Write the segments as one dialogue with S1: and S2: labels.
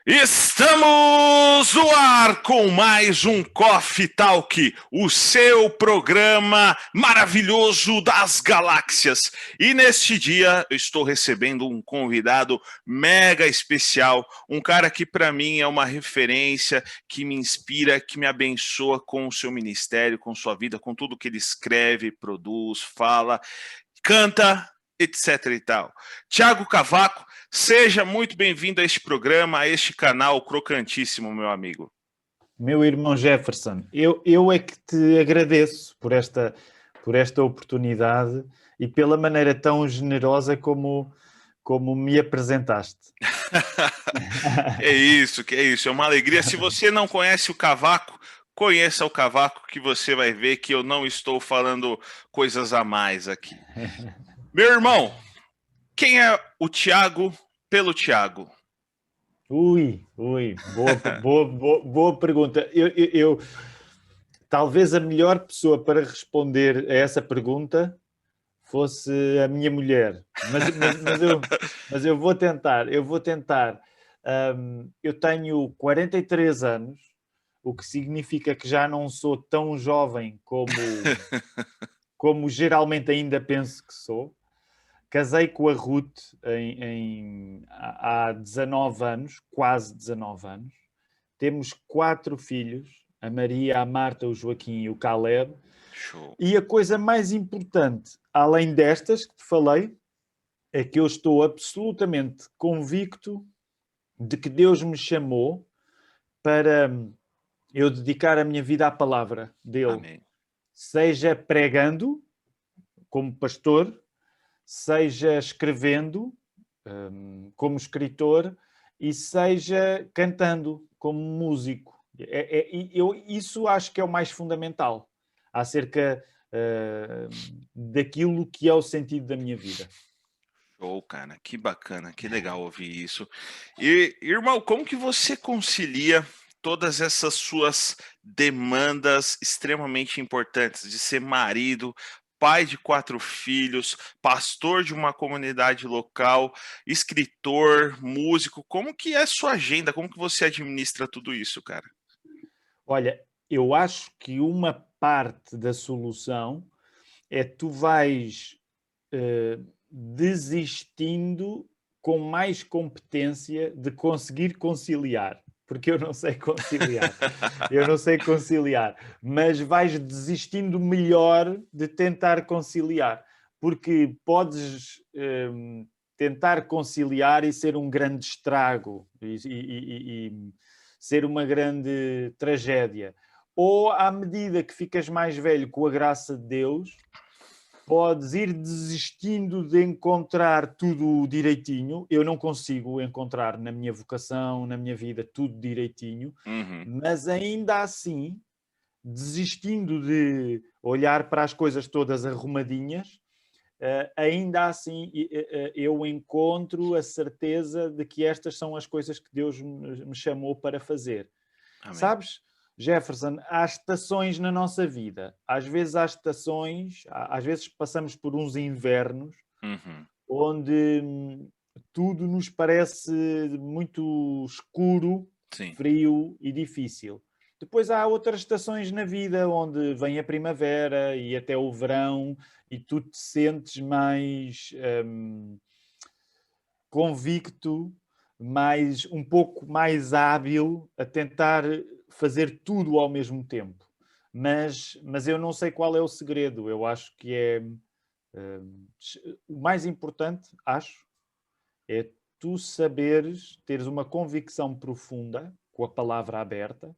S1: Estamos no ar com mais um Coffee Talk, o seu programa maravilhoso das galáxias. E neste dia eu estou recebendo um convidado mega especial, um cara que para mim é uma referência, que me inspira, que me abençoa com o seu ministério, com sua vida, com tudo que ele escreve, produz, fala, canta, etc e tal. Thiago Cavaco, seja muito bem-vindo a este programa, a este canal crocantíssimo, meu amigo.
S2: Meu irmão Jefferson, eu é que te agradeço por esta oportunidade e pela maneira tão generosa como me apresentaste.
S1: Que é isso, é uma alegria. Se você não conhece o Cavaco, conheça o Cavaco que você vai ver que eu não estou falando coisas a mais aqui. Meu irmão, quem é o Thiago pelo Thiago?
S2: Boa pergunta. Talvez a melhor pessoa para responder a essa pergunta fosse a minha mulher, mas eu vou tentar. Eu tenho 43 anos, o que significa que já não sou tão jovem como geralmente ainda penso que sou. Casei com a Ruth há 19 anos, quase 19 anos. Temos 4 filhos, a Maria, a Marta, o Joaquim e o Caleb.
S1: Show.
S2: E a coisa mais importante, além destas que te falei, é que eu estou absolutamente convicto de que Deus me chamou para eu dedicar a minha vida à palavra dele.
S1: Amém.
S2: Seja pregando, como pastor, seja escrevendo, como escritor, e seja cantando, como músico. Isso acho que é o mais fundamental acerca daquilo que é o sentido da minha vida.
S1: Show, cara, que bacana, que legal ouvir isso. E, irmão, como que você concilia todas essas suas demandas extremamente importantes de ser marido, pai de 4 filhos, pastor de uma comunidade local, escritor, músico? Como que é a sua agenda? Como que você administra tudo isso, cara?
S2: Olha, eu acho que uma parte da solução é tu vais desistindo com mais competência de conseguir conciliar. Porque eu não sei conciliar. Eu não sei conciliar. Mas vais desistindo melhor de tentar conciliar. Porque podes tentar conciliar e ser um grande estrago e ser uma grande tragédia. Ou à medida que ficas mais velho com a graça de Deus, podes ir desistindo de encontrar tudo direitinho. Eu não consigo encontrar na minha vocação, na minha vida, tudo direitinho, mas ainda assim, desistindo de olhar para as coisas todas arrumadinhas, ainda assim eu encontro a certeza de que estas são as coisas que Deus me chamou para fazer.
S1: Amém.
S2: Sabes, Jefferson, há estações na nossa vida. Às vezes há estações, às vezes passamos por uns invernos onde tudo nos parece muito escuro,
S1: Sim.
S2: frio e difícil. Depois há outras estações na vida onde vem a primavera e até o verão e tu te sentes mais convicto, um pouco mais hábil a tentar fazer tudo ao mesmo tempo. Mas eu não sei qual é o segredo. Eu acho que o mais importante, acho, é tu saberes, teres uma convicção profunda, com a palavra aberta,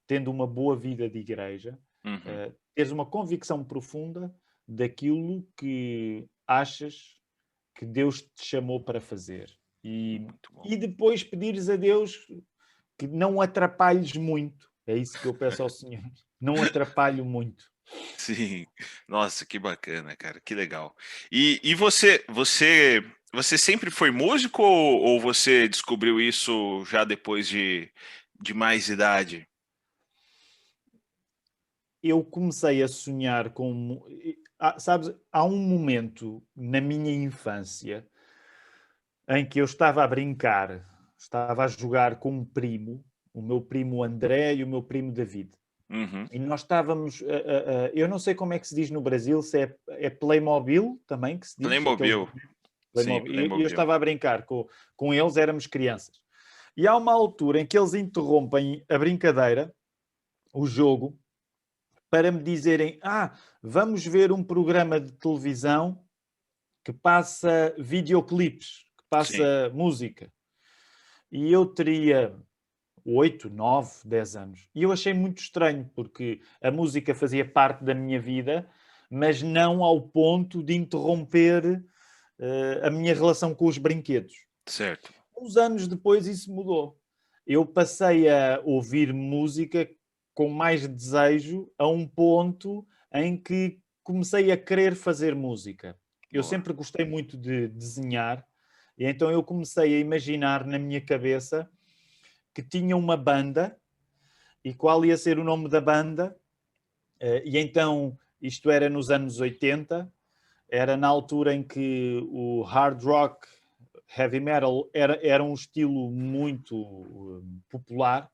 S2: tendo uma boa vida de igreja, teres uma convicção profunda daquilo que achas que Deus te chamou para fazer. E depois pedires a Deus que não atrapalhes muito. É isso que eu peço ao Senhor. Não atrapalhe muito.
S1: Sim, nossa, que bacana, cara, que legal. E você sempre foi músico ou você descobriu isso já depois de mais idade?
S2: Eu comecei a sonhar com... Sabes, há um momento na minha infância em que eu estava a brincar, estava a jogar com um primo, o meu primo André e o meu primo David.
S1: Uhum.
S2: E nós estávamos, eu não sei como é que se diz no Brasil, se é Playmobil também que se diz.
S1: Playmobil. Sim,
S2: Playmobil. E eu
S1: Playmobil.
S2: estava a brincar com eles, éramos crianças. E há uma altura em que eles interrompem a brincadeira, o jogo, para me dizerem: vamos ver um programa de televisão que passa videoclipes, que
S1: Sim,
S2: passa música. E eu teria 8, 9, 10 anos. E eu achei muito estranho, porque a música fazia parte da minha vida, mas não ao ponto de interromper a minha relação com os brinquedos.
S1: certo.
S2: Uns anos depois isso mudou. Eu passei a ouvir música com mais desejo a um ponto em que comecei a querer fazer música. Eu
S1: Boa.
S2: sempre gostei muito de desenhar, e então eu comecei a imaginar na minha cabeça que tinha uma banda e qual ia ser o nome da banda. E então, isto era nos anos 80, era na altura em que o hard rock, heavy metal, era um estilo muito popular.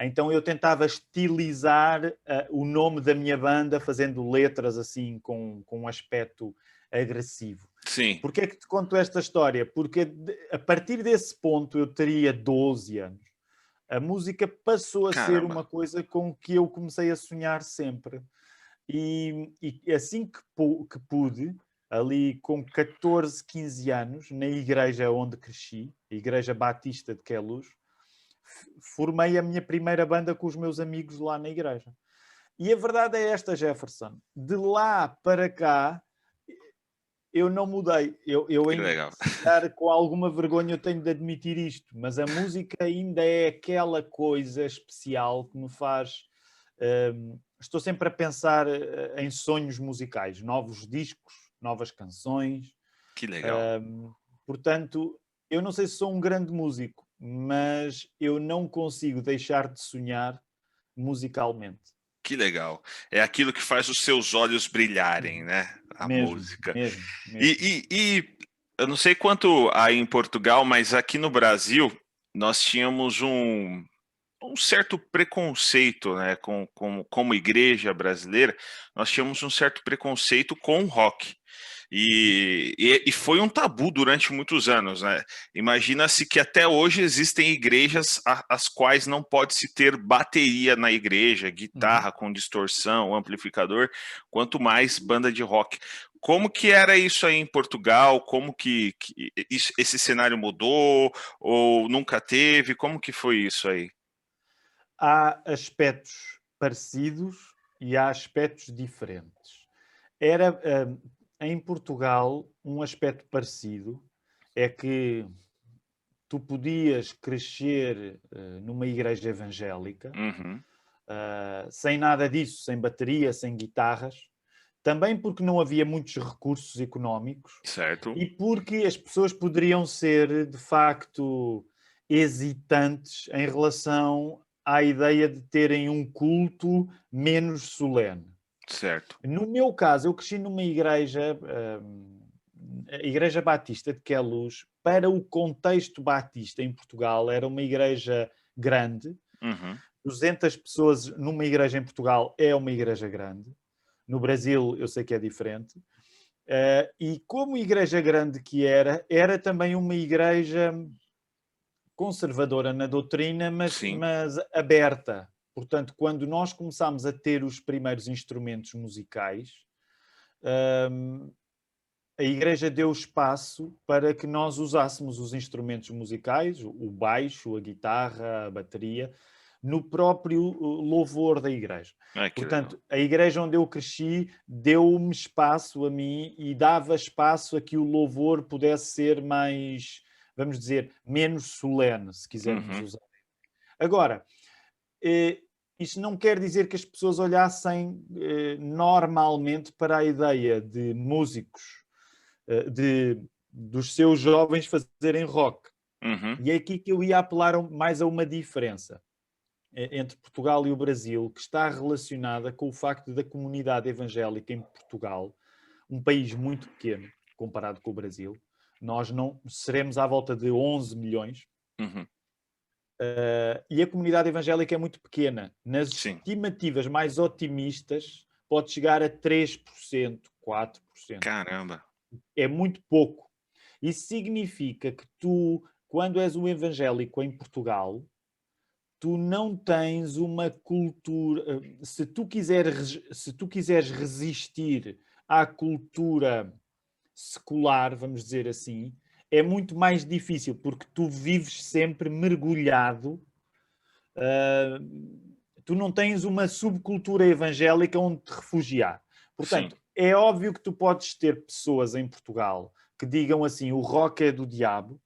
S2: Então eu tentava estilizar o nome da minha banda, fazendo letras assim com um aspecto agressivo.
S1: Sim,
S2: Porquê é que te conto esta história? Porque a partir desse ponto eu teria 12 anos. A música passou a ser
S1: caramba.
S2: uma coisa com que eu comecei a sonhar sempre. E assim que pude, ali com 14, 15 anos, na igreja onde cresci, a Igreja Batista de Queluz, formei a minha primeira banda com os meus amigos lá na igreja. E a verdade é esta, Jefferson. De lá para cá, eu não mudei. Eu
S1: Que
S2: ainda,
S1: legal.
S2: se calhar, com alguma vergonha, eu tenho de admitir isto, mas a música ainda é aquela coisa especial que me faz. Estou sempre a pensar em sonhos musicais, novos discos, novas canções.
S1: Que legal.
S2: Portanto, eu não sei se sou um grande músico, mas eu não consigo deixar de sonhar musicalmente.
S1: Que legal. É aquilo que faz os seus olhos brilharem,
S2: Uhum.
S1: né? A
S2: Mesmo,
S1: música.
S2: mesmo, mesmo.
S1: E eu não sei quanto aí em Portugal, mas aqui no Brasil nós tínhamos um certo preconceito, né? Como igreja brasileira, nós tínhamos um certo preconceito com o rock. E foi um tabu durante muitos anos, né? Imagina-se que até hoje existem igrejas as quais não pode-se ter bateria na igreja,
S2: Uhum.
S1: guitarra com distorção, amplificador, quanto mais banda de rock. Como que era isso aí em Portugal? Como que esse cenário mudou? Ou nunca teve? Como que foi isso aí?
S2: Há aspectos parecidos e há aspectos diferentes. Era, em Portugal, um aspecto parecido é que tu podias crescer numa igreja evangélica,
S1: Uhum,
S2: sem nada disso, sem bateria, sem guitarras, também porque não havia muitos recursos económicos
S1: certo.
S2: e porque as pessoas poderiam ser, de facto, hesitantes em relação à ideia de terem um culto menos solene.
S1: Certo.
S2: No meu caso, eu cresci numa igreja, a Igreja Batista de Queluz, para o contexto batista em Portugal, era uma igreja grande.
S1: Uhum,
S2: 200 pessoas numa igreja em Portugal é uma igreja grande. No Brasil, eu sei que é diferente. E como igreja grande que era também uma igreja conservadora na doutrina,
S1: sim.
S2: mas aberta. Portanto, quando nós começámos a ter os primeiros instrumentos musicais, hum, a Igreja deu espaço para que nós usássemos os instrumentos musicais, o baixo, a guitarra, a bateria, no próprio louvor da Igreja.
S1: Ai, que legal.
S2: Portanto, a Igreja onde eu cresci deu-me espaço a mim e dava espaço a que o louvor pudesse ser mais, vamos dizer, menos solene, se quisermos
S1: Uhum,
S2: usar. Agora, eh, isso não quer dizer que as pessoas olhassem normalmente para a ideia de músicos dos seus jovens fazerem rock.
S1: uhum,
S2: E é aqui que eu ia apelar mais a uma diferença entre Portugal e o Brasil, que está relacionada com o facto da comunidade evangélica em Portugal, um país muito pequeno comparado com o Brasil, nós não seremos à volta de 11 milhões,
S1: uhum.
S2: e a comunidade evangélica é muito pequena. Nas
S1: Sim.
S2: estimativas mais otimistas, pode chegar a 3%, 4%.
S1: Caramba.
S2: É muito pouco. Isso significa que tu, quando és um evangélico em Portugal, tu não tens uma cultura. Se tu quiseres resistir à cultura secular, vamos dizer assim, é muito mais difícil, porque tu vives sempre mergulhado. Tu não tens uma subcultura evangélica onde te refugiar.
S1: Sim.
S2: Portanto, é óbvio que tu podes ter pessoas em Portugal que digam assim, o rock é do diabo,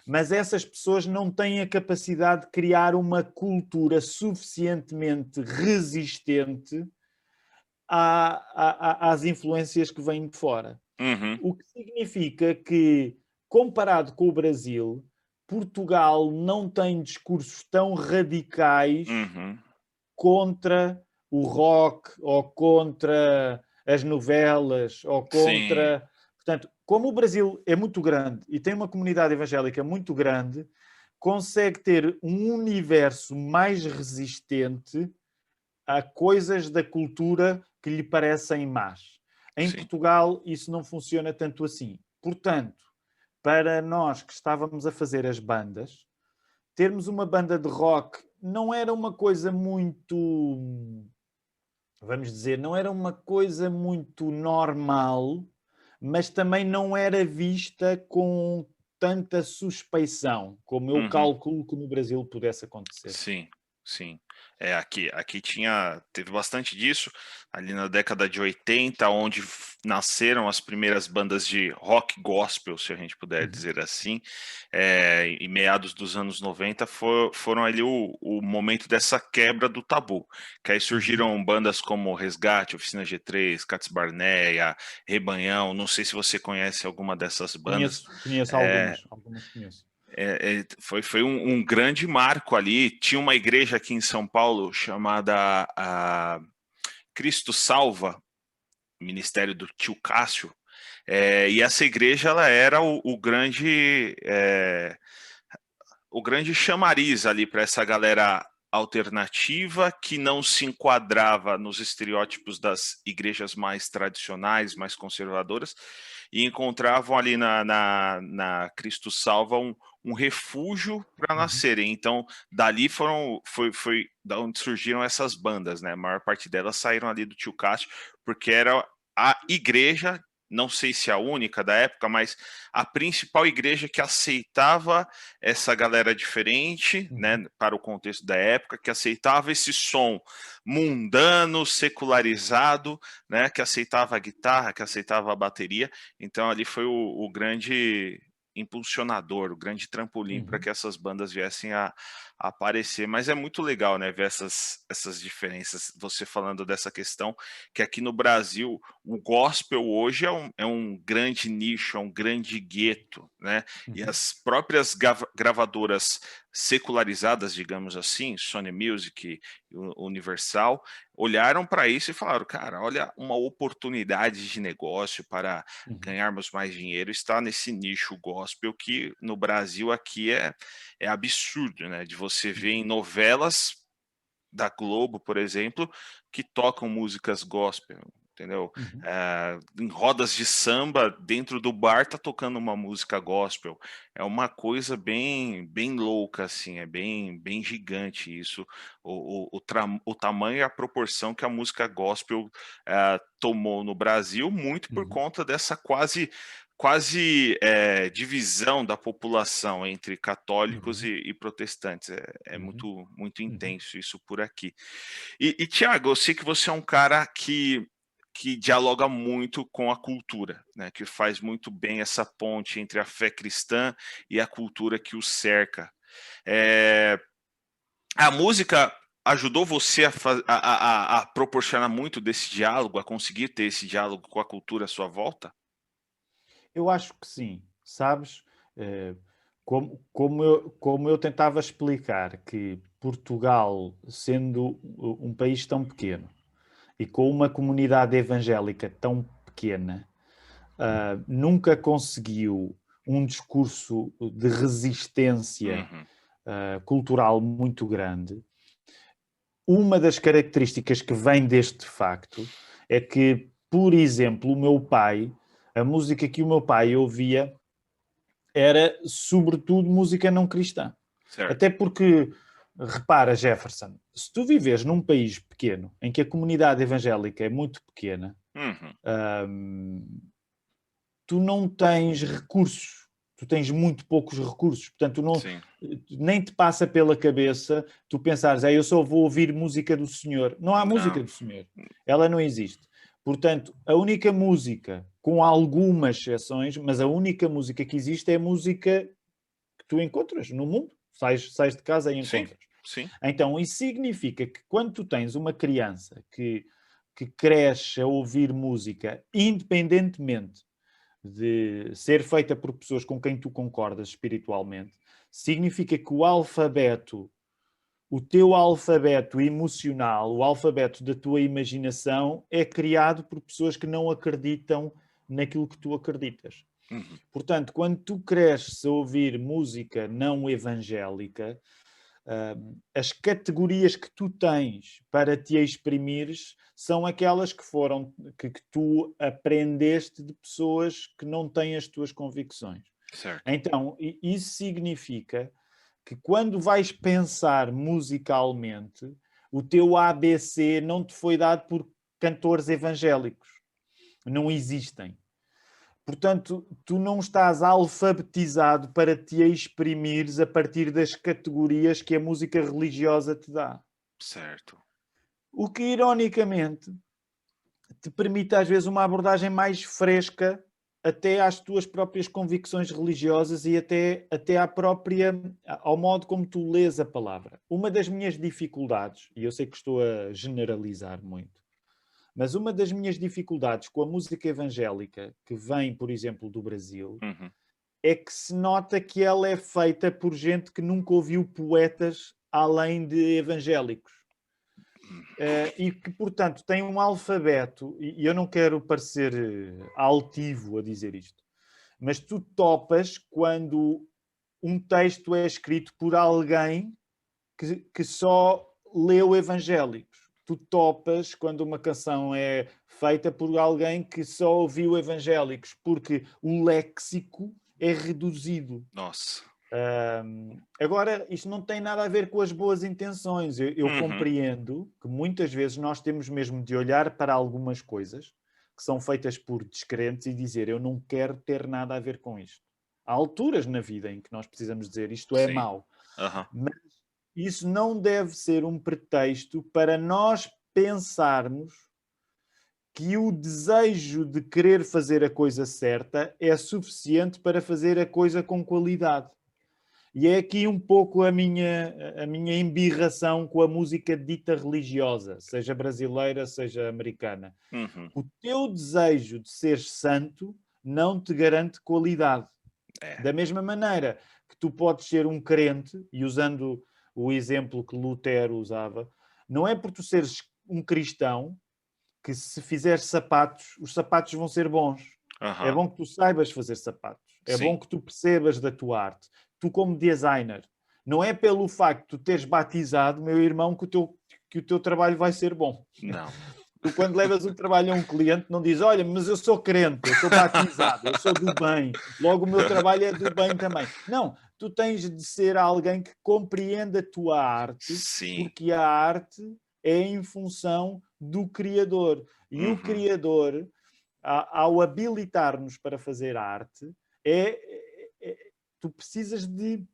S2: mas essas pessoas não têm a capacidade de criar uma cultura suficientemente resistente às influências que vêm de fora.
S1: Uhum.
S2: O que significa que, comparado com o Brasil, Portugal não tem discursos tão radicais
S1: Uhum.
S2: contra o rock ou contra as novelas ou
S1: Sim.
S2: contra... Portanto, como o Brasil é muito grande e tem uma comunidade evangélica muito grande, consegue ter um universo mais resistente a coisas da cultura que lhe parecem más. Em
S1: Sim.
S2: Portugal, isso não funciona tanto assim. Portanto, para nós que estávamos a fazer as bandas, termos uma banda de rock não era uma coisa muito, vamos dizer, não era uma coisa muito normal, mas também não era vista com tanta suspeição como eu
S1: Uhum.
S2: calculo que no Brasil pudesse acontecer.
S1: Sim, sim. Aqui teve bastante disso, ali na década de 80, onde nasceram as primeiras bandas de rock gospel, se a gente puder
S2: Uhum.
S1: dizer assim, em meados dos anos 90 foram ali o momento dessa quebra do tabu, que aí
S2: Uhum.
S1: surgiram bandas como Resgate, Oficina G3, Cats Barneia, Rebanhão, não sei se você conhece alguma dessas bandas.
S2: Conheço
S1: É,
S2: algumas conheço.
S1: foi um grande marco ali. Tinha uma igreja aqui em São Paulo chamada Cristo Salva, ministério do tio Cássio, e essa igreja ela era o grande chamariz ali para essa galera alternativa que não se enquadrava nos estereótipos das igrejas mais tradicionais, mais conservadoras, e encontravam ali na Cristo Salva um refúgio para
S2: Uhum.
S1: nascerem. Então, dali foi da onde surgiram essas bandas, né? A maior parte delas saíram ali do Tio Cássio, porque era a igreja, não sei se a única da época, mas a principal igreja que aceitava essa galera diferente, né,
S2: Uhum.
S1: para o contexto da época, que aceitava esse som mundano, secularizado, né, que aceitava a guitarra, que aceitava a bateria. Então ali foi o grande impulsionador, o grande trampolim para
S2: Uhum.
S1: que essas bandas viessem a aparecer. Mas é muito legal, né, ver essas diferenças. Você falando dessa questão que aqui no Brasil o gospel hoje é um grande nicho, é um grande gueto, né? E
S2: Uhum.
S1: as próprias gravadoras secularizadas, digamos assim, Sony Music, Universal, olharam para isso e falaram, cara, olha uma oportunidade de negócio para
S2: Uhum.
S1: ganharmos mais dinheiro, está nesse nicho gospel que no Brasil aqui é absurdo, né? De você ver em
S2: Uhum.
S1: novelas da Globo, por exemplo, que tocam músicas gospel, entendeu?
S2: Uhum.
S1: Em rodas de samba, dentro do bar tá tocando uma música gospel. É uma coisa bem louca, assim, é bem gigante isso, o tamanho e a proporção que a música gospel tomou no Brasil, muito por
S2: Uhum.
S1: conta dessa quase divisão da população entre católicos
S2: Uhum.
S1: e protestantes. É
S2: Uhum.
S1: muito
S2: Uhum.
S1: intenso isso por aqui. Tiago, eu sei que você é um cara que dialoga muito com a cultura, né? Que faz muito bem essa ponte entre a fé cristã e a cultura que o cerca. É, a música ajudou você a proporcionar muito desse diálogo, a conseguir ter esse diálogo com a cultura à sua volta?
S2: Eu acho que sim, sabes? Eh, como eu tentava explicar que Portugal, sendo um país tão pequeno e com uma comunidade evangélica tão pequena, nunca conseguiu um discurso de resistência
S1: Uhum.
S2: cultural muito grande. Uma das características que vem deste facto é que, por exemplo, a música que o meu pai ouvia era, sobretudo, música não cristã.
S1: Certo.
S2: Até porque, repara, Jefferson, se tu vives num país pequeno, em que a comunidade evangélica é muito pequena, tu não tens recursos. Tu tens muito poucos recursos. Portanto, nem te passa pela cabeça tu pensares, eu só vou ouvir música do Senhor. Não há música do Senhor. Ela não existe. Portanto, a única música, com algumas exceções, mas a única música que existe é a música que tu encontras no mundo. Sais de casa e encontras.
S1: Sim.
S2: Então, isso significa que quando tu tens uma criança que cresce a ouvir música, independentemente de ser feita por pessoas com quem tu concordas espiritualmente, significa que o teu alfabeto emocional, o alfabeto da tua imaginação é criado por pessoas que não acreditam naquilo que tu acreditas. Portanto, quando tu cresces a ouvir música não evangélica, as categorias que tu tens para te exprimires são aquelas que tu aprendeste de pessoas que não têm as tuas convicções.
S1: Certo.
S2: Então, isso significa que quando vais pensar musicalmente, o teu ABC não te foi dado por cantores evangélicos. Não existem. Portanto, tu não estás alfabetizado para te exprimires a partir das categorias que a música religiosa te dá.
S1: Certo.
S2: O que, ironicamente, te permite às vezes uma abordagem mais fresca até às tuas próprias convicções religiosas e até ao modo como tu lês a palavra. Uma das minhas dificuldades, e eu sei que estou a generalizar muito, mas uma das minhas dificuldades com a música evangélica, que vem, por exemplo, do Brasil, é que se nota que ela é feita por gente que nunca ouviu poetas além de evangélicos. E que, portanto, tem um alfabeto, e eu não quero parecer altivo a dizer isto, mas tu topas quando um texto é escrito por alguém que só leu evangélicos. Tu topas quando uma canção é feita por alguém que só ouviu evangélicos, porque o léxico é reduzido.
S1: Nossa.
S2: Agora, isto não tem nada a ver com as boas intenções. Eu compreendo que muitas vezes nós temos mesmo de olhar para algumas coisas que são feitas por descrentes e dizer eu não quero ter nada a ver com isto. Há alturas na vida em que nós precisamos dizer isto é mau. Mas isso não deve ser um pretexto para nós pensarmos que o desejo de querer fazer a coisa certa é suficiente para fazer a coisa com qualidade. E é aqui um pouco a minha embirração com a música dita religiosa, seja brasileira, seja americana. O teu desejo de ser santo não te garante qualidade. Da mesma maneira que tu podes ser um crente, e usando o exemplo que Lutero usava, não é por tu seres um cristão que se fizeres sapatos, os sapatos vão ser bons. É bom que tu saibas fazer sapatos. É bom que tu percebas da tua arte. Tu como designer. Não é pelo facto de tu teres batizado, meu irmão, que o teu trabalho vai ser bom.
S1: Não.
S2: Tu, quando levas um trabalho a um cliente, não dizes, olha, mas eu sou crente, eu sou batizado, eu sou do bem, logo o meu trabalho é do bem também. Não, tu tens de ser alguém que compreenda a tua arte, porque a arte é em função do Criador. E o Criador, ao habilitar-nos para fazer arte, tu precisas de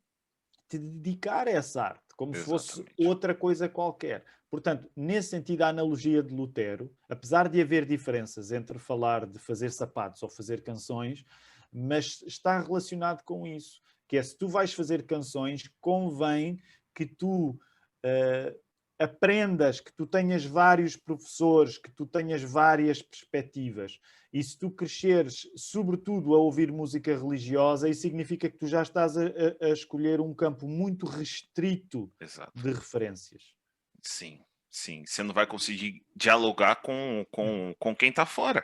S2: te dedicar a essa arte, como se fosse outra coisa qualquer. Portanto, nesse sentido, a analogia de Lutero, apesar de haver diferenças entre falar de fazer sapatos ou fazer canções, mas está relacionado com isso, que é se tu vais fazer canções, convém que tu aprendas, que tu tenhas vários professores, que tu tenhas várias perspectivas. E se tu cresceres, sobretudo, a ouvir música religiosa, isso significa que tu já estás a escolher um campo muito restrito de referências.
S1: Sim. Você não vai conseguir dialogar com quem está fora.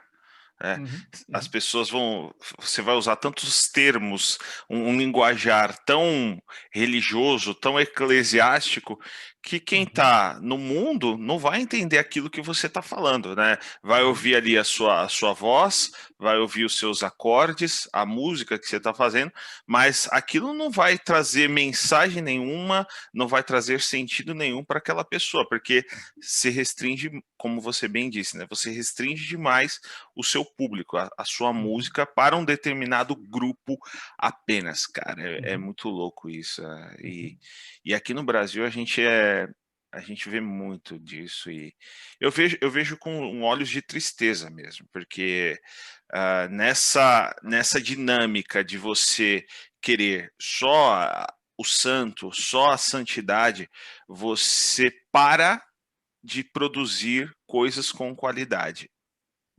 S1: É,
S2: Uhum,
S1: as
S2: uhum,
S1: pessoas vão. Você vai usar tantos termos, um linguajar tão religioso, tão eclesiástico, que quem
S2: uhum,
S1: está no mundo não vai entender aquilo que você está falando, né? Vai
S2: uhum,
S1: ouvir ali a sua voz, vai ouvir os seus acordes, a música que você está fazendo, mas aquilo não vai trazer mensagem nenhuma, não vai trazer sentido nenhum para aquela pessoa, porque se restringe, como você bem disse, né? Você restringe demais o seu público, a sua
S2: uhum,
S1: música para um determinado grupo apenas, cara. É
S2: uhum,
S1: muito louco isso.
S2: uhum,
S1: E aqui no Brasil a gente vê muito disso e eu vejo com olhos de tristeza mesmo, porque nessa dinâmica de você querer só o santo, só a santidade, você para de produzir coisas com qualidade,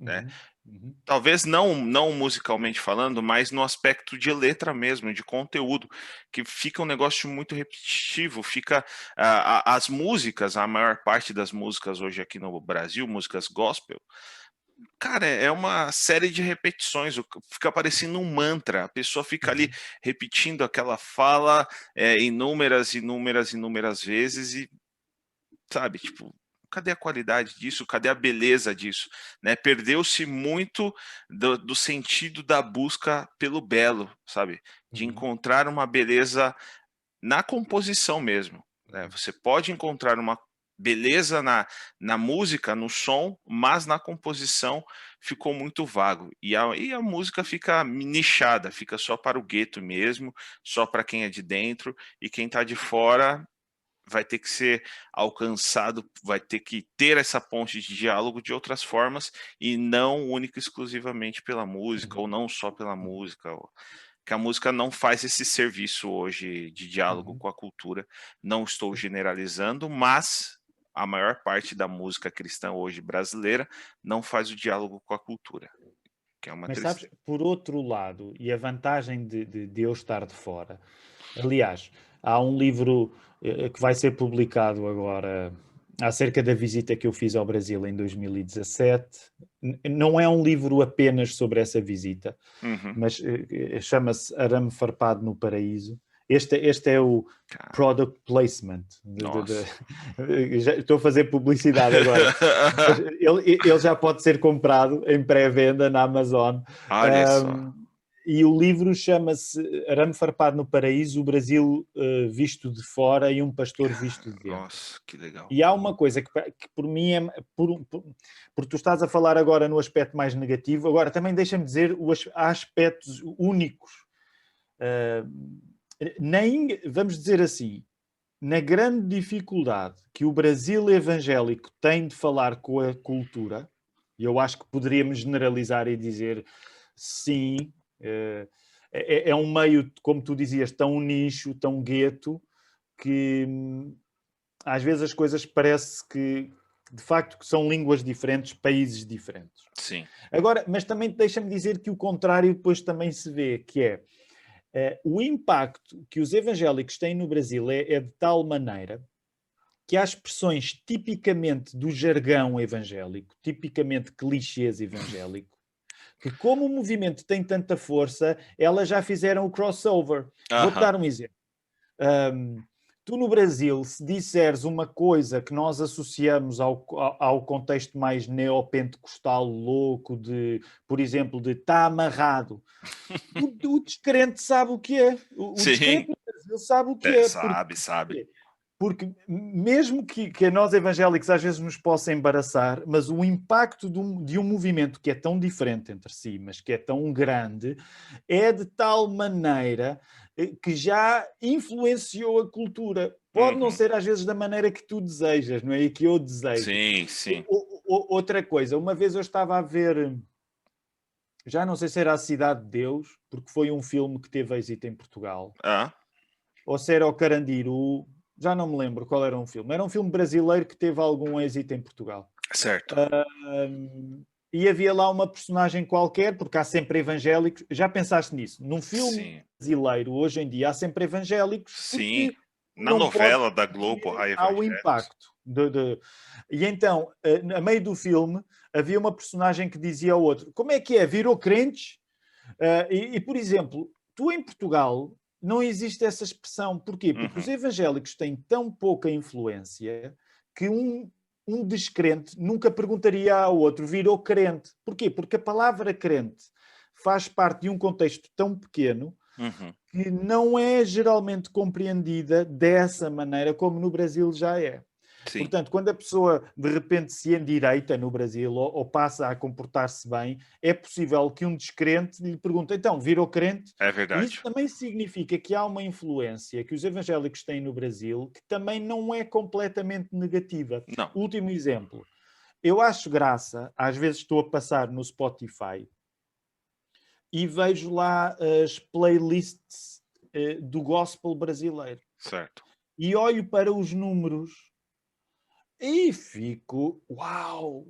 S1: né?
S2: uhum, uhum,
S1: Talvez não musicalmente falando, mas no aspecto de letra mesmo, de conteúdo, que fica um negócio muito repetitivo, fica as músicas, a maior parte das músicas hoje aqui no Brasil, músicas gospel, cara, é uma série de repetições, fica parecendo um mantra, a pessoa fica ali
S2: uhum,
S1: repetindo aquela fala inúmeras, inúmeras, inúmeras vezes e sabe, tipo, cadê a qualidade disso? Cadê a beleza disso? Né? Perdeu-se muito do sentido da busca pelo belo, sabe? De
S2: uhum,
S1: encontrar uma beleza na composição mesmo. Né?
S2: uhum,
S1: Você pode encontrar uma beleza na música, no som, mas na composição ficou muito vago. E a música fica nichada, fica só para o gueto mesmo, só para quem é de dentro, e quem está de fora vai ter que ser alcançado, vai ter que ter essa ponte de diálogo de outras formas e não única e exclusivamente pela música, ou
S2: uhum,
S1: não só pela
S2: uhum,
S1: música, que a música não faz esse serviço hoje de diálogo
S2: uhum.
S1: com a cultura. Não estou generalizando, mas a maior parte da música cristã hoje brasileira não faz o diálogo com a cultura, que é uma
S2: Mas sabes,
S1: tristeza.
S2: por outro lado, e a vantagem de eu estar de fora, aliás, há um livro que vai ser publicado agora acerca da visita que eu fiz ao Brasil em 2017. Não é um livro apenas sobre essa visita,
S1: Uhum,
S2: mas chama-se Arame Farpado no Paraíso. Este é o
S1: cara,
S2: product placement.
S1: nossa.
S2: Estou a fazer publicidade agora. Mas ele já pode ser comprado em pré-venda na Amazon.
S1: Olha só.
S2: Um, e o livro chama-se Arame Farpado no Paraíso, o Brasil visto de fora e um pastor visto de dentro.
S1: Nossa, que legal.
S2: E há uma coisa que por mim é. Porque tu estás a falar agora no aspecto mais negativo, agora também deixa-me dizer, há aspectos únicos. Uh, nem, vamos dizer assim, na grande dificuldade que o Brasil evangélico tem de falar com a cultura, e eu acho que poderíamos generalizar e dizer sim, é um meio, como tu dizias, tão nicho, tão gueto, que às vezes as coisas parece que de facto que são línguas diferentes, países diferentes.
S1: Sim.
S2: Agora, mas também deixa-me dizer que o contrário depois também se vê, que é o impacto que os evangélicos têm no Brasil é de tal maneira que há expressões tipicamente do jargão evangélico, tipicamente clichês evangélico, que como o movimento tem tanta força, elas já fizeram o crossover. Vou-te
S1: Aham.
S2: dar um exemplo. Um, Tu no Brasil, se disseres uma coisa que nós associamos ao contexto mais neopentecostal louco, de, por exemplo, de está amarrado, o descrente sabe o que é. O
S1: Sim.
S2: descrente no Brasil sabe o que é.
S1: Sabe, sabe.
S2: Porque mesmo que a nós evangélicos às vezes nos possa embaraçar, mas o impacto de um movimento que é tão diferente entre si, mas que é tão grande, é de tal maneira que já influenciou a cultura. Pode não
S1: Uhum.
S2: ser às vezes da maneira que tu desejas, não é? E que eu desejo.
S1: Sim, sim.
S2: Outra coisa, uma vez eu estava a ver, já não sei se era A Cidade de Deus, porque foi um filme que teve êxito em Portugal,
S1: Ah,
S2: ou se era o Carandiru, já não me lembro qual era um filme. Era um filme brasileiro que teve algum êxito em Portugal.
S1: certo.
S2: E havia lá uma personagem qualquer, porque há sempre evangélicos. Já pensaste nisso? Num filme
S1: Sim,
S2: brasileiro, hoje em dia, há sempre evangélicos,
S1: sim.
S2: porque
S1: Na
S2: não pode
S1: novela da Globo,
S2: fugir
S1: há
S2: ao
S1: evangélicos.
S2: impacto. E então, a meio do filme, havia uma personagem que dizia ao outro: como é que é? Virou crentes? Por exemplo, tu em Portugal não existe essa expressão. Porquê? Porque os evangélicos têm tão pouca influência que um descrente nunca perguntaria ao outro: virou crente? Porquê? Porque a palavra crente faz parte de um contexto tão pequeno que não é geralmente compreendida dessa maneira como no Brasil já é.
S1: Sim.
S2: Portanto, quando a pessoa de repente se endireita no Brasil ou passa a comportar-se bem, é possível que um descrente lhe pergunte: então, virou crente?
S1: É
S2: E
S1: verdade.
S2: isso também significa que há uma influência que os evangélicos têm no Brasil que também não é completamente negativa.
S1: Não.
S2: Último exemplo. Eu acho graça, às vezes estou a passar no Spotify e vejo lá as playlists do gospel brasileiro.
S1: Certo.
S2: E olho para os números e fico, uau!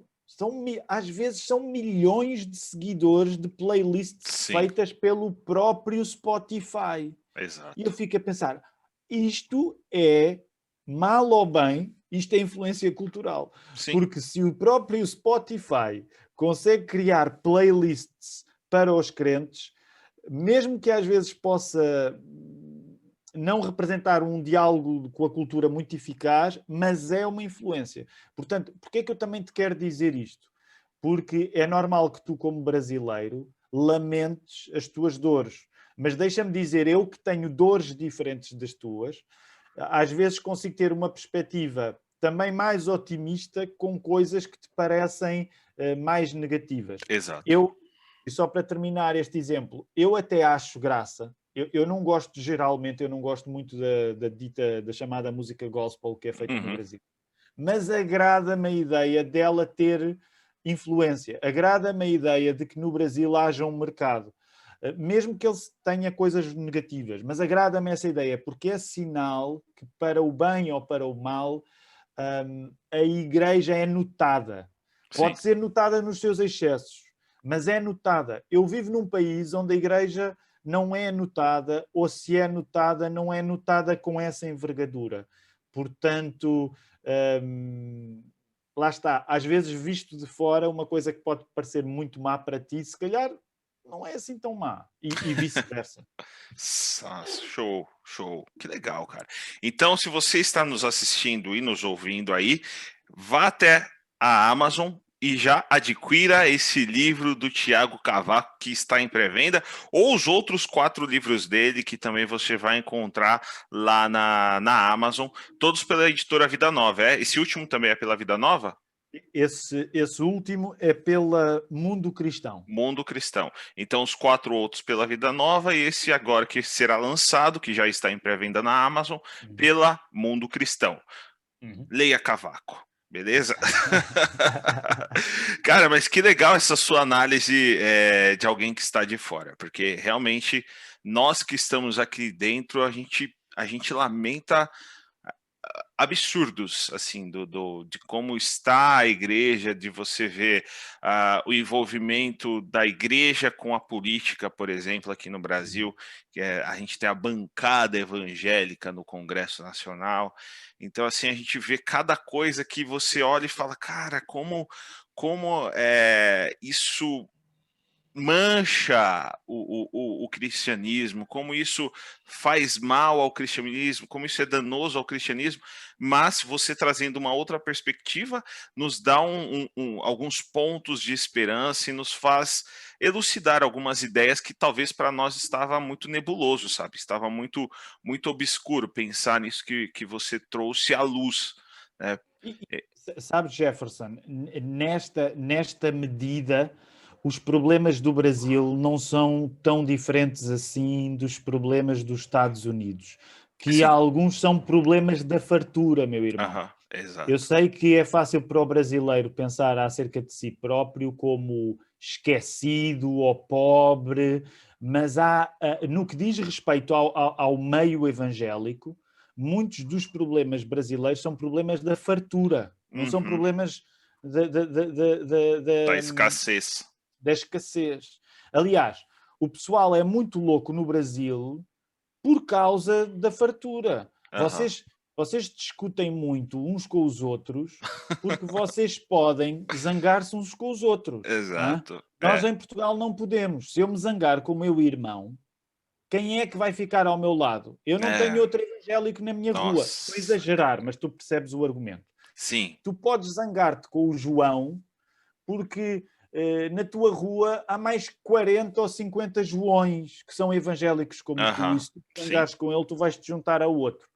S2: Às vezes são milhões de seguidores de playlists feitas pelo próprio Spotify.
S1: Exato.
S2: E eu fico a pensar, isto é, mal ou bem, isto é influência cultural.
S1: Sim.
S2: Porque se o próprio Spotify consegue criar playlists para os crentes, mesmo que às vezes possa não representar um diálogo com a cultura muito eficaz, mas é uma influência. Portanto, porquê é que eu também te quero dizer isto? Porque é normal que tu, como brasileiro, lamentes as tuas dores. Mas deixa-me dizer, eu que tenho dores diferentes das tuas, às vezes consigo ter uma perspectiva também mais otimista com coisas que te parecem mais negativas.
S1: Exato.
S2: E só para terminar este exemplo, eu até acho graça. Eu não gosto, geralmente, eu não gosto muito da chamada música gospel que é feita no Brasil. Mas agrada-me a ideia dela ter influência. Agrada-me a ideia de que no Brasil haja um mercado. Mesmo que ele tenha coisas negativas. Mas agrada-me essa ideia, porque é sinal que, para o bem ou para o mal, a igreja é notada. Pode ser notada nos seus excessos, mas é notada. Eu vivo num país onde a igreja não é notada, ou se é notada, não é notada com essa envergadura. Portanto, lá está. Às vezes, visto de fora, uma coisa que pode parecer muito má para ti, se calhar não é assim tão má. E vice-versa.
S1: Show, show. Que legal, cara. Então, se você está nos assistindo e nos ouvindo aí, vá até a Amazon e já adquira esse livro do Thiago Cavaco, que está em pré-venda, ou os outros 4 livros dele, que também você vai encontrar lá na Amazon, todos pela editora Vida Nova. Esse último também é pela Vida Nova?
S2: Esse último é pela Mundo Cristão.
S1: Mundo Cristão. Então, os 4 outros pela Vida Nova e esse agora que será lançado, que já está em pré-venda na Amazon, pela Mundo Cristão. Leia Cavaco. Beleza? Cara, mas que legal essa sua análise de alguém que está de fora, porque realmente nós que estamos aqui dentro, a gente lamenta absurdos, assim, de como está a igreja, de você ver o envolvimento da igreja com a política, por exemplo, aqui no Brasil, que a gente tem a bancada evangélica no Congresso Nacional. Então, assim, a gente vê cada coisa que você olha e fala, cara, como isso mancha o cristianismo, como isso faz mal ao cristianismo, como isso é danoso ao cristianismo, mas você trazendo uma outra perspectiva nos dá alguns pontos de esperança e nos faz elucidar algumas ideias que talvez para nós estava muito nebuloso, sabe? Estava muito, muito obscuro pensar nisso que você trouxe à luz, né?
S2: Sabe, Jefferson, nesta medida, os problemas do Brasil não são tão diferentes assim dos problemas dos Estados Unidos, que
S1: Sim.
S2: alguns são problemas da fartura, meu irmão.
S1: Exato.
S2: Eu sei que é fácil para o brasileiro pensar acerca de si próprio como esquecido ou pobre, mas no que diz respeito ao meio evangélico, muitos dos problemas brasileiros são problemas da fartura, não são problemas
S1: Da escassez.
S2: da escassez. Aliás, o pessoal é muito louco no Brasil por causa da fartura. Vocês vocês discutem muito uns com os outros porque vocês podem zangar-se uns com os outros. Não é?
S1: Exato.
S2: Nós em Portugal não podemos. Se eu me zangar com o meu irmão, quem é que vai ficar ao meu lado? Eu não tenho outro evangélico na minha rua. Estou a
S1: Nossa.
S2: exagerar, mas tu percebes o argumento.
S1: Sim.
S2: Tu podes zangar-te com o João porque na tua rua há mais 40 ou 50 Joões que são evangélicos como tu, e se tu te zangares com ele, tu vais-te juntar a outro.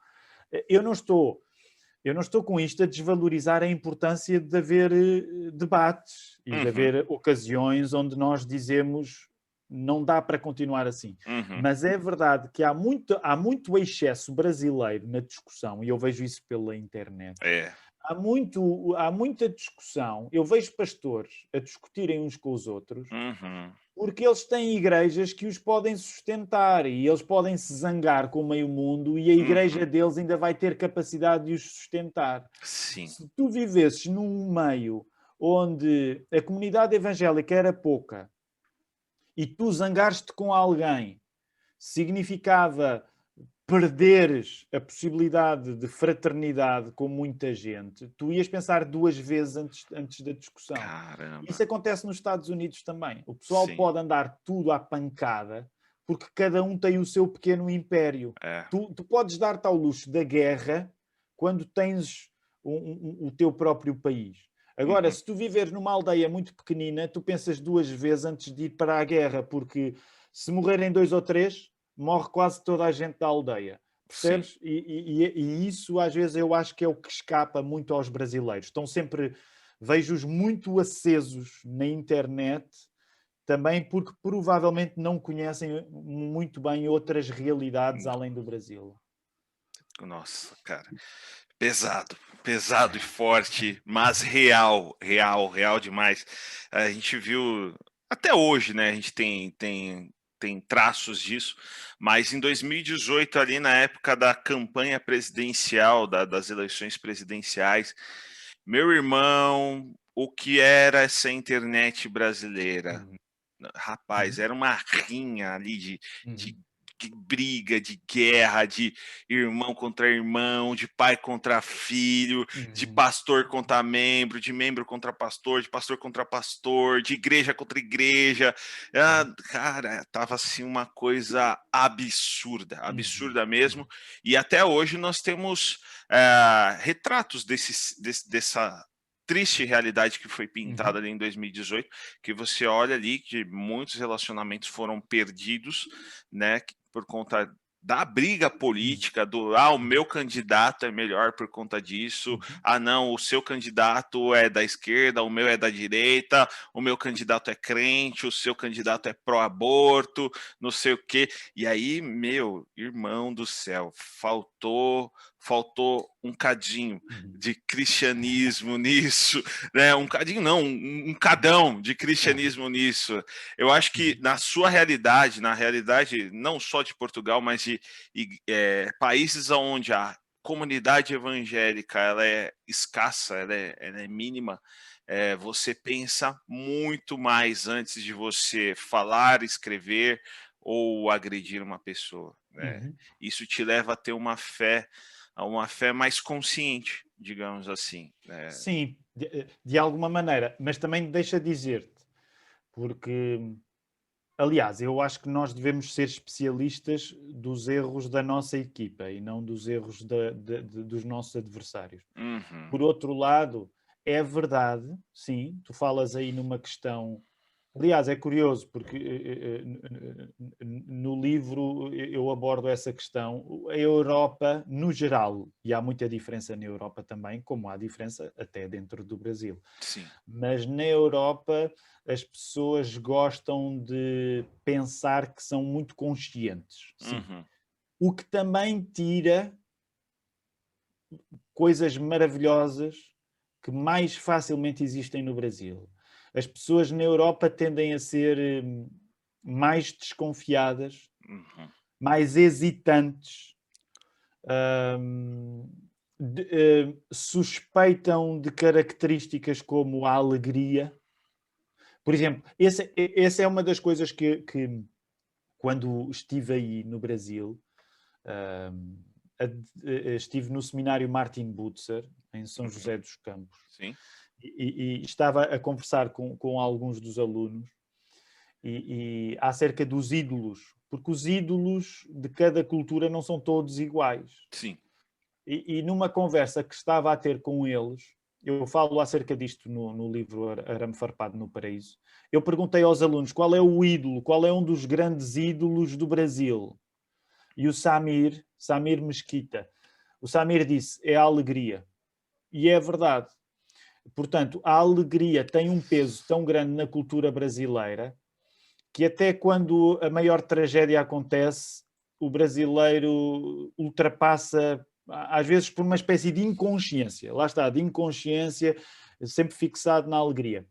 S2: Eu não estou com isto a desvalorizar a importância de haver debates e de haver ocasiões onde nós dizemos não dá para continuar assim. Mas é verdade que há muito excesso brasileiro na discussão, e eu vejo isso pela internet. Há muita discussão. Eu vejo pastores a discutirem uns com os outros porque eles têm igrejas que os podem sustentar e eles podem se zangar com o meio mundo e a igreja deles ainda vai ter capacidade de os sustentar.
S1: Sim.
S2: Se tu vivesses num meio onde a comunidade evangélica era pouca e tu zangaste com alguém, significava perderes a possibilidade de fraternidade com muita gente, tu ias pensar 2 vezes antes da discussão.
S1: Caramba.
S2: Isso acontece nos Estados Unidos também. O pessoal pode andar tudo à pancada porque cada um tem o seu pequeno império. Tu podes dar-te ao luxo da guerra quando tens o teu próprio país. Agora, se tu viveres numa aldeia muito pequenina, tu pensas 2 vezes antes de ir para a guerra, porque se morrerem 2 ou 3, morre quase toda a gente da aldeia. Percebes? E isso, às vezes, eu acho que é o que escapa muito aos brasileiros. Estão sempre... Vejo-os muito acesos na internet, também porque provavelmente não conhecem muito bem outras realidades além do Brasil.
S1: Nossa, cara. Pesado e forte, mas real demais. A gente viu, até hoje, né? A gente tem traços disso, mas em 2018, ali na época da campanha presidencial, das eleições presidenciais, meu irmão, o que era essa internet brasileira? Rapaz, era uma rinha ali de briga, de guerra, de irmão contra irmão, de pai contra filho, de pastor contra membro, de membro contra pastor, de pastor contra pastor, de igreja contra igreja. Cara, tava assim uma coisa absurda mesmo. E até hoje nós temos retratos dessa triste realidade que foi pintada ali em 2018, que você olha ali que muitos relacionamentos foram perdidos, né, por conta da briga política, o meu candidato é melhor por conta disso, não, o seu candidato é da esquerda, o meu é da direita, o meu candidato é crente, o seu candidato é pró-aborto, não sei o quê. E aí, meu irmão do céu, faltou um cadinho de cristianismo nisso, né? Um cadinho não, um cadão de cristianismo nisso. Eu acho que na sua realidade, na realidade não só de Portugal, mas de países onde a comunidade evangélica ela é escassa, ela é mínima, você pensa muito mais antes de você falar, escrever ou agredir uma pessoa, né? Isso te leva a ter uma fé mais consciente, digamos assim.
S2: Sim, de alguma maneira, mas também deixa dizer-te, porque, aliás, eu acho que nós devemos ser especialistas dos erros da nossa equipa e não dos erros dos nossos adversários. Por outro lado, é verdade, sim, tu falas aí numa questão. Aliás, é curioso, porque no livro eu abordo essa questão. A Europa, no geral, e há muita diferença na Europa também, como há diferença até dentro do Brasil.
S1: Sim.
S2: Mas na Europa as pessoas gostam de pensar que são muito conscientes. Sim. O que também tira coisas maravilhosas que mais facilmente existem no Brasil. As pessoas na Europa tendem a ser mais desconfiadas, mais hesitantes, suspeitam de características como a alegria. Por exemplo, essa é uma das coisas que quando estive aí no Brasil, estive no seminário Martin Butzer, em São José dos Campos,
S1: Sim.
S2: e estava a conversar com alguns dos alunos acerca dos ídolos, porque os ídolos de cada cultura não são todos iguais.
S1: Sim.
S2: E numa conversa que estava a ter com eles, eu falo acerca disto no livro Arame Farpado no Paraíso, eu perguntei aos alunos qual é o ídolo, qual é um dos grandes ídolos do Brasil. E o Samir Mesquita, o Samir disse, é a alegria. E é verdade. Portanto, a alegria tem um peso tão grande na cultura brasileira que até quando a maior tragédia acontece, o brasileiro ultrapassa, às vezes por uma espécie de inconsciência. Lá está, de inconsciência, sempre fixado na alegria.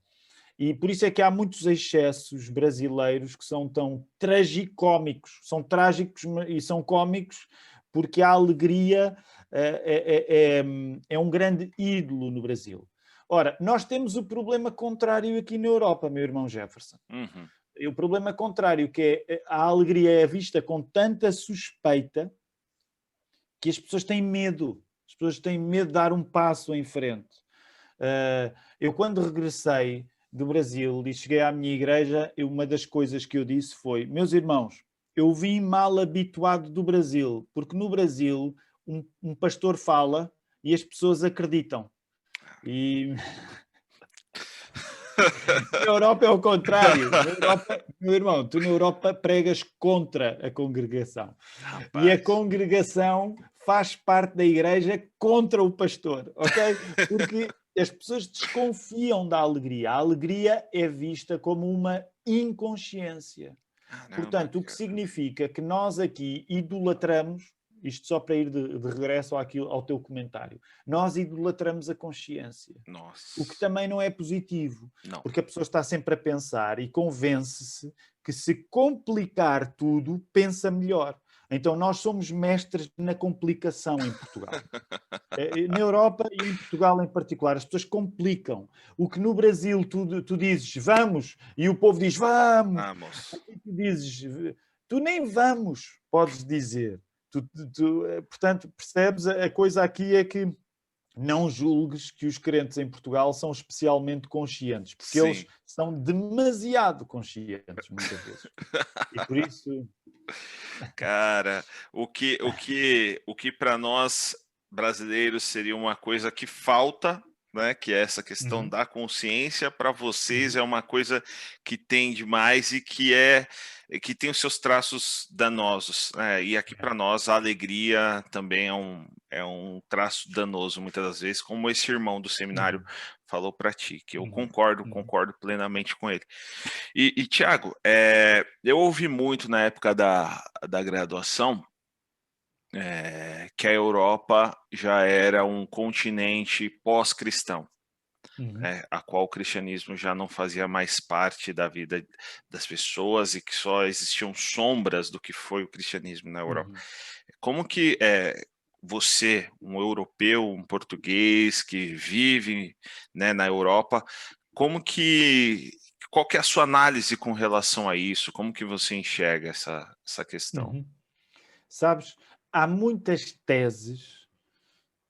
S2: E por isso é que há muitos excessos brasileiros que são tão tragicómicos. São trágicos e são cómicos porque a alegria é um grande ídolo no Brasil. Ora, nós temos o problema contrário aqui na Europa, meu irmão Jefferson.
S1: Uhum.
S2: O problema contrário, que é a alegria é vista com tanta suspeita que as pessoas têm medo. As pessoas têm medo de dar um passo em frente. Eu, quando regressei do Brasil e cheguei à minha igreja, uma das coisas que eu disse foi: meus irmãos, eu vim mal habituado do Brasil, porque no Brasil um pastor fala e as pessoas acreditam. E na Europa é o contrário. Na Europa, meu irmão, tu na Europa pregas contra a congregação.
S1: Rapaz.
S2: E a congregação faz parte da igreja contra o pastor, ok? Porque as pessoas desconfiam da alegria. A alegria é vista como uma inconsciência. Portanto, o que significa que nós aqui idolatramos, isto só para ir de regresso ao teu comentário, nós idolatramos a consciência.
S1: Nossa.
S2: O que também não é positivo,
S1: Não.
S2: porque a pessoa está sempre a pensar e convence-se que se complicar tudo, pensa melhor. Então nós somos mestres na complicação em Portugal. Na Europa e em Portugal em particular, as pessoas complicam. O que no Brasil tu dizes vamos e o povo diz vamos. Aqui tu dizes, tu nem vamos, podes dizer. Portanto, percebes? A coisa aqui é que não julgues que os crentes em Portugal são especialmente conscientes, porque eles são demasiado conscientes, muitas vezes. E por isso...
S1: Cara, o que para nós brasileiros seria uma coisa que falta, né? Que é essa questão da consciência, para vocês é uma coisa que tem demais e que tem os seus traços danosos, né? E aqui para nós a alegria também é um traço danoso muitas das vezes, como esse irmão do seminário falou para ti, que eu concordo plenamente com ele. E Tiago, eu ouvi muito na época da graduação que a Europa já era um continente pós-cristão, a qual o cristianismo já não fazia mais parte da vida das pessoas e que só existiam sombras do que foi o cristianismo na Europa. Como que você, um europeu, um português que vive, né, na Europa, qual que é a sua análise com relação a isso? Como que você enxerga essa questão?
S2: Sabes, há muitas teses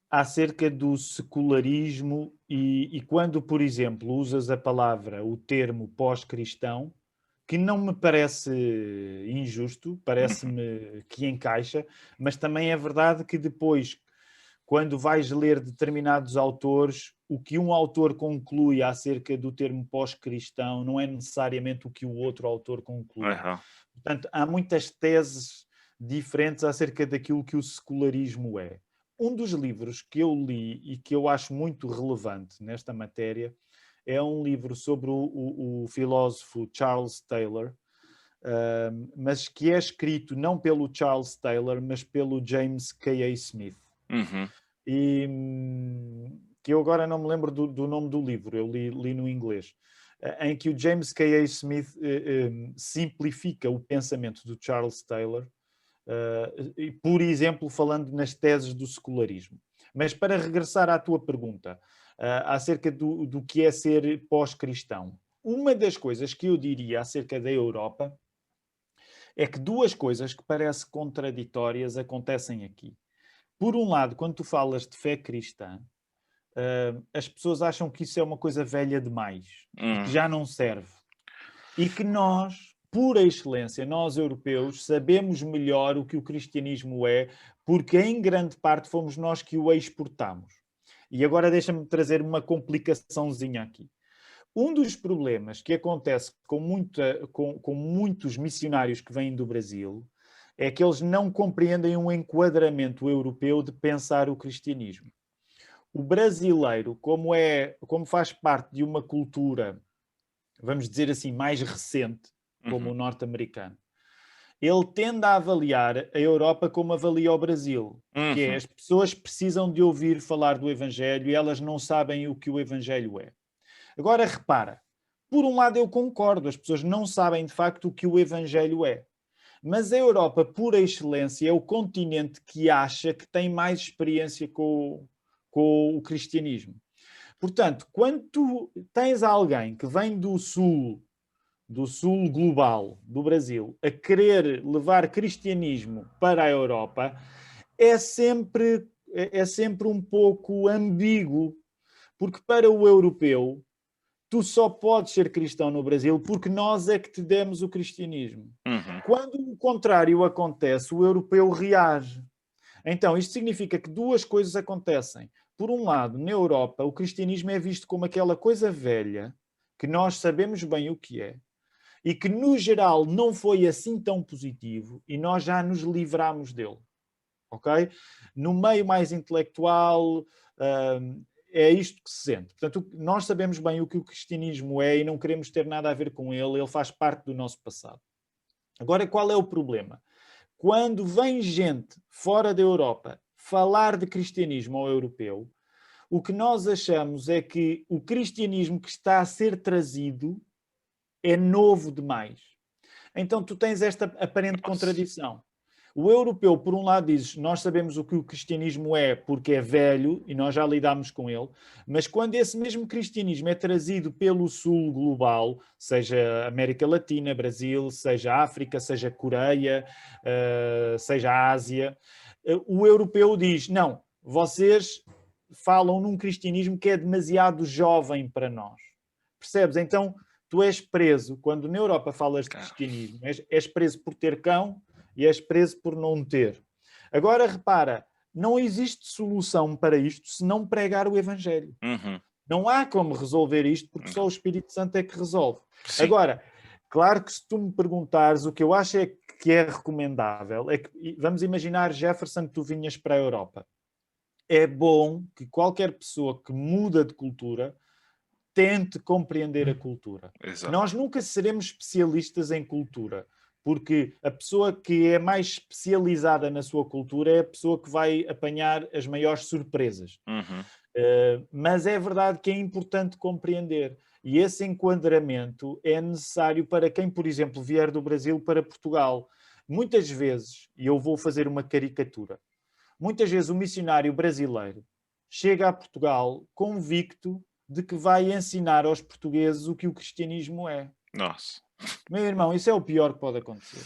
S2: acerca do secularismo e quando, por exemplo, usas o termo pós-cristão, que não me parece injusto, parece-me que encaixa, mas também é verdade que depois, quando vais ler determinados autores, o que um autor conclui acerca do termo pós-cristão não é necessariamente o que o outro autor conclui. Portanto, há muitas teses diferentes acerca daquilo que o secularismo é. Um dos livros que eu li e que eu acho muito relevante nesta matéria é um livro sobre o filósofo Charles Taylor, mas que é escrito não pelo Charles Taylor, mas pelo James K.A. Smith. E que eu agora não me lembro do nome do livro, eu li no inglês, em que o James K.A. Smith simplifica o pensamento do Charles Taylor, por exemplo, falando nas teses do secularismo. Mas para regressar à tua pergunta, acerca do que é ser pós-cristão, uma das coisas que eu diria acerca da Europa é que duas coisas que parecem contraditórias acontecem aqui. por um lado, quando tu falas de fé cristã, as pessoas acham que isso é uma coisa velha demais e que já não serve. E que nós, por excelência, nós europeus, sabemos melhor o que o cristianismo é, porque em grande parte fomos nós que o exportamos. E agora deixa-me trazer uma complicaçãozinha aqui. Um dos problemas que acontece com muitos missionários que vêm do Brasil é que eles não compreendem um enquadramento europeu de pensar o cristianismo. O brasileiro, como faz parte de uma cultura, vamos dizer assim, mais recente, como o norte-americano, ele tende a avaliar a Europa como avalia o Brasil, que é as pessoas precisam de ouvir falar do Evangelho e elas não sabem o que o Evangelho é. Agora, repara, por um lado eu concordo, as pessoas não sabem de facto o que o Evangelho é. Mas a Europa, por excelência, é o continente que acha que tem mais experiência com o cristianismo. Portanto, quando tu tens alguém que vem do sul global, do Brasil, a querer levar cristianismo para a Europa, é sempre um pouco ambíguo, porque para o europeu, tu só podes ser cristão no Brasil porque nós é que te demos o cristianismo. Quando o contrário acontece, o europeu reage. Então, isto significa que duas coisas acontecem. Por um lado, na Europa, o cristianismo é visto como aquela coisa velha, que nós sabemos bem o que é, e que, no geral, não foi assim tão positivo, e nós já nos livramos dele. Ok? No meio mais intelectual, é isto que se sente. Portanto, nós sabemos bem o que o cristianismo é e não queremos ter nada a ver com ele, ele faz parte do nosso passado. Agora, qual é o problema? Quando vem gente fora da Europa falar de cristianismo ao europeu, o que nós achamos é que o cristianismo que está a ser trazido é novo demais. Então tu tens esta aparente contradição. O europeu, por um lado, diz, nós sabemos o que o cristianismo é porque é velho e nós já lidamos com ele, mas quando esse mesmo cristianismo é trazido pelo sul global, seja América Latina, Brasil, seja África, seja Coreia, seja Ásia, o europeu diz, não, vocês falam num cristianismo que é demasiado jovem para nós. Percebes? Então, tu és preso, quando na Europa falas de cristianismo, és preso por ter cão, e és preso por não ter. Agora, repara, não existe solução para isto se não pregar o Evangelho. Não há como resolver isto, porque só o Espírito Santo é que resolve. Sim. Agora, claro que se tu me perguntares, o que eu acho é que é recomendável, é que, vamos imaginar, Jefferson, que tu vinhas para a Europa. É bom que qualquer pessoa que muda de cultura tente compreender a cultura. Exato. Nós nunca seremos especialistas em cultura, porque a pessoa que é mais especializada na sua cultura é a pessoa que vai apanhar as maiores surpresas. Mas é verdade que é importante compreender. E esse enquadramento é necessário para quem, por exemplo, vier do Brasil para Portugal. Muitas vezes, e eu vou fazer uma caricatura, muitas vezes o missionário brasileiro chega a Portugal convicto de que vai ensinar aos portugueses o que o cristianismo é.
S1: Nossa.
S2: Meu irmão, isso é o pior que pode acontecer.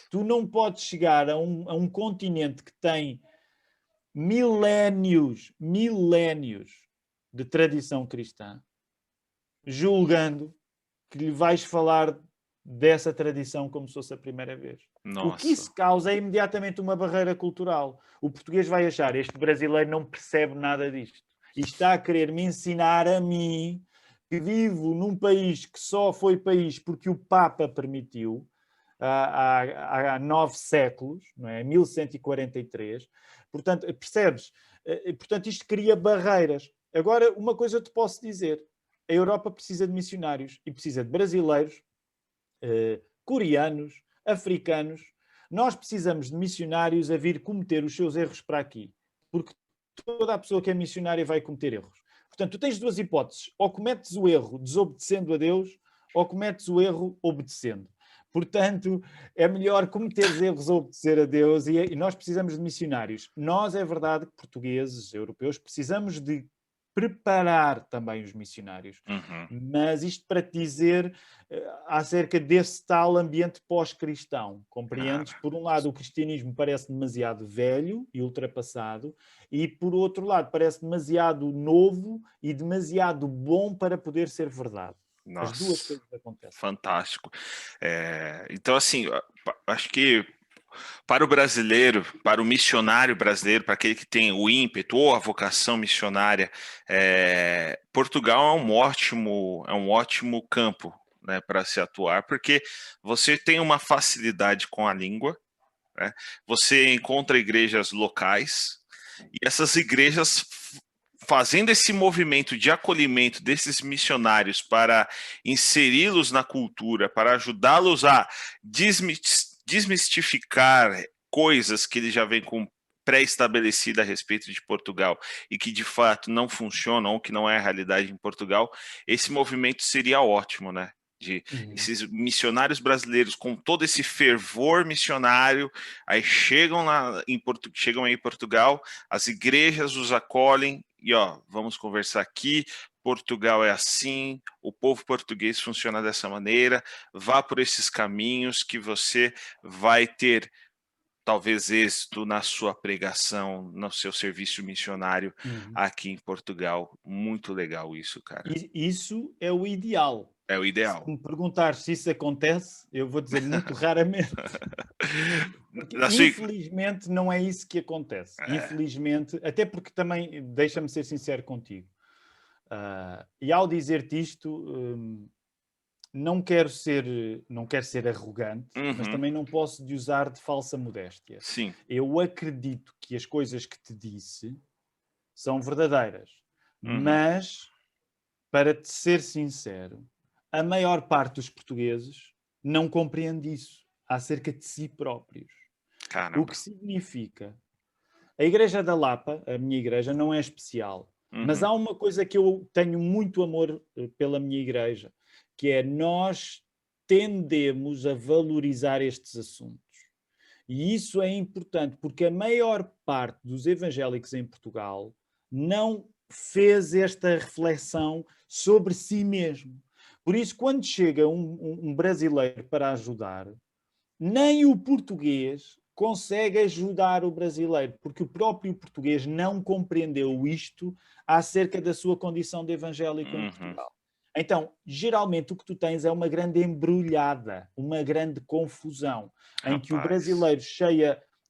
S2: Tu não podes chegar a um continente que tem milénios de tradição cristã, julgando que lhe vais falar dessa tradição como se fosse a primeira vez. Nossa. O que isso causa é imediatamente uma barreira cultural. O português vai achar, este brasileiro não percebe nada disto. E está a querer me ensinar a mim, que vivo num país que só foi país porque o Papa permitiu, há 9 séculos, não é? 1143. Portanto, percebes? Portanto, isto cria barreiras. Agora, uma coisa eu te posso dizer. A Europa precisa de missionários e precisa de brasileiros, coreanos, africanos. Nós precisamos de missionários a vir cometer os seus erros para aqui. Porque toda a pessoa que é missionária vai cometer erros. Portanto, tu tens duas hipóteses. Ou cometes o erro desobedecendo a Deus, ou cometes o erro obedecendo. Portanto, é melhor cometer erros a obedecer a Deus e nós precisamos de missionários. Nós, é verdade que portugueses, europeus, precisamos de preparar também os missionários.
S1: Uhum.
S2: Mas isto para te dizer acerca desse tal ambiente pós-cristão. Compreendes?
S1: Cara,
S2: Por um lado, o cristianismo parece demasiado velho e ultrapassado, e por outro lado, parece demasiado novo e demasiado bom para poder ser verdade. As duas
S1: nossa,
S2: coisas acontecem.
S1: fantástico. Então, assim, acho que para o brasileiro, para o missionário brasileiro, para aquele que tem o ímpeto ou a vocação missionária, Portugal é um ótimo campo, né, para se atuar, porque você tem uma facilidade com a língua, né? Você encontra igrejas locais e essas igrejas fazendo esse movimento de acolhimento desses missionários para inseri-los na cultura, para ajudá-los a desmistificar coisas que eles já vêm com pré-estabelecida a respeito de Portugal e que de fato não funcionam ou que não é a realidade em Portugal, esse movimento seria ótimo, né? De esses missionários brasileiros com todo esse fervor missionário, aí chegam chegam aí em Portugal, as igrejas os acolhem e ó, vamos conversar aqui. Portugal é assim, o povo português funciona dessa maneira, vá por esses caminhos que você vai ter talvez êxito na sua pregação, no seu serviço missionário
S2: Uhum.
S1: aqui em Portugal. Muito legal isso, cara.
S2: Isso é o ideal.
S1: É o
S2: Se
S1: ideal.
S2: me perguntar se isso acontece, eu vou dizer muito raramente. Porque,
S1: Na sua...
S2: infelizmente, não é isso que acontece. Infelizmente, até porque também, deixa-me ser sincero contigo. E ao dizer-te isto, não quero ser arrogante, mas
S1: Uhum,
S2: também não posso de usar de falsa modéstia.
S1: sim.
S2: Eu acredito que as coisas que te disse são verdadeiras.
S1: Uhum.
S2: Mas, para te ser sincero, a maior parte dos portugueses não compreende isso acerca de si próprios. O que
S1: Caramba.
S2: significa, a Igreja da Lapa, a minha igreja, não é especial. Mas
S1: Uhum.
S2: há uma coisa que eu tenho muito amor pela minha igreja, que é nós tendemos a valorizar estes assuntos. E isso é importante, porque a maior parte dos evangélicos em Portugal não fez esta reflexão sobre si mesmo. Por isso, quando chega um brasileiro para ajudar, nem o português consegue ajudar o brasileiro, porque o próprio português não compreendeu isto acerca da sua condição de evangélico em
S1: Uhum.
S2: Portugal. Então, geralmente o que tu tens é uma grande embrulhada, uma grande confusão, em que o
S1: Rapaz.
S2: brasileiro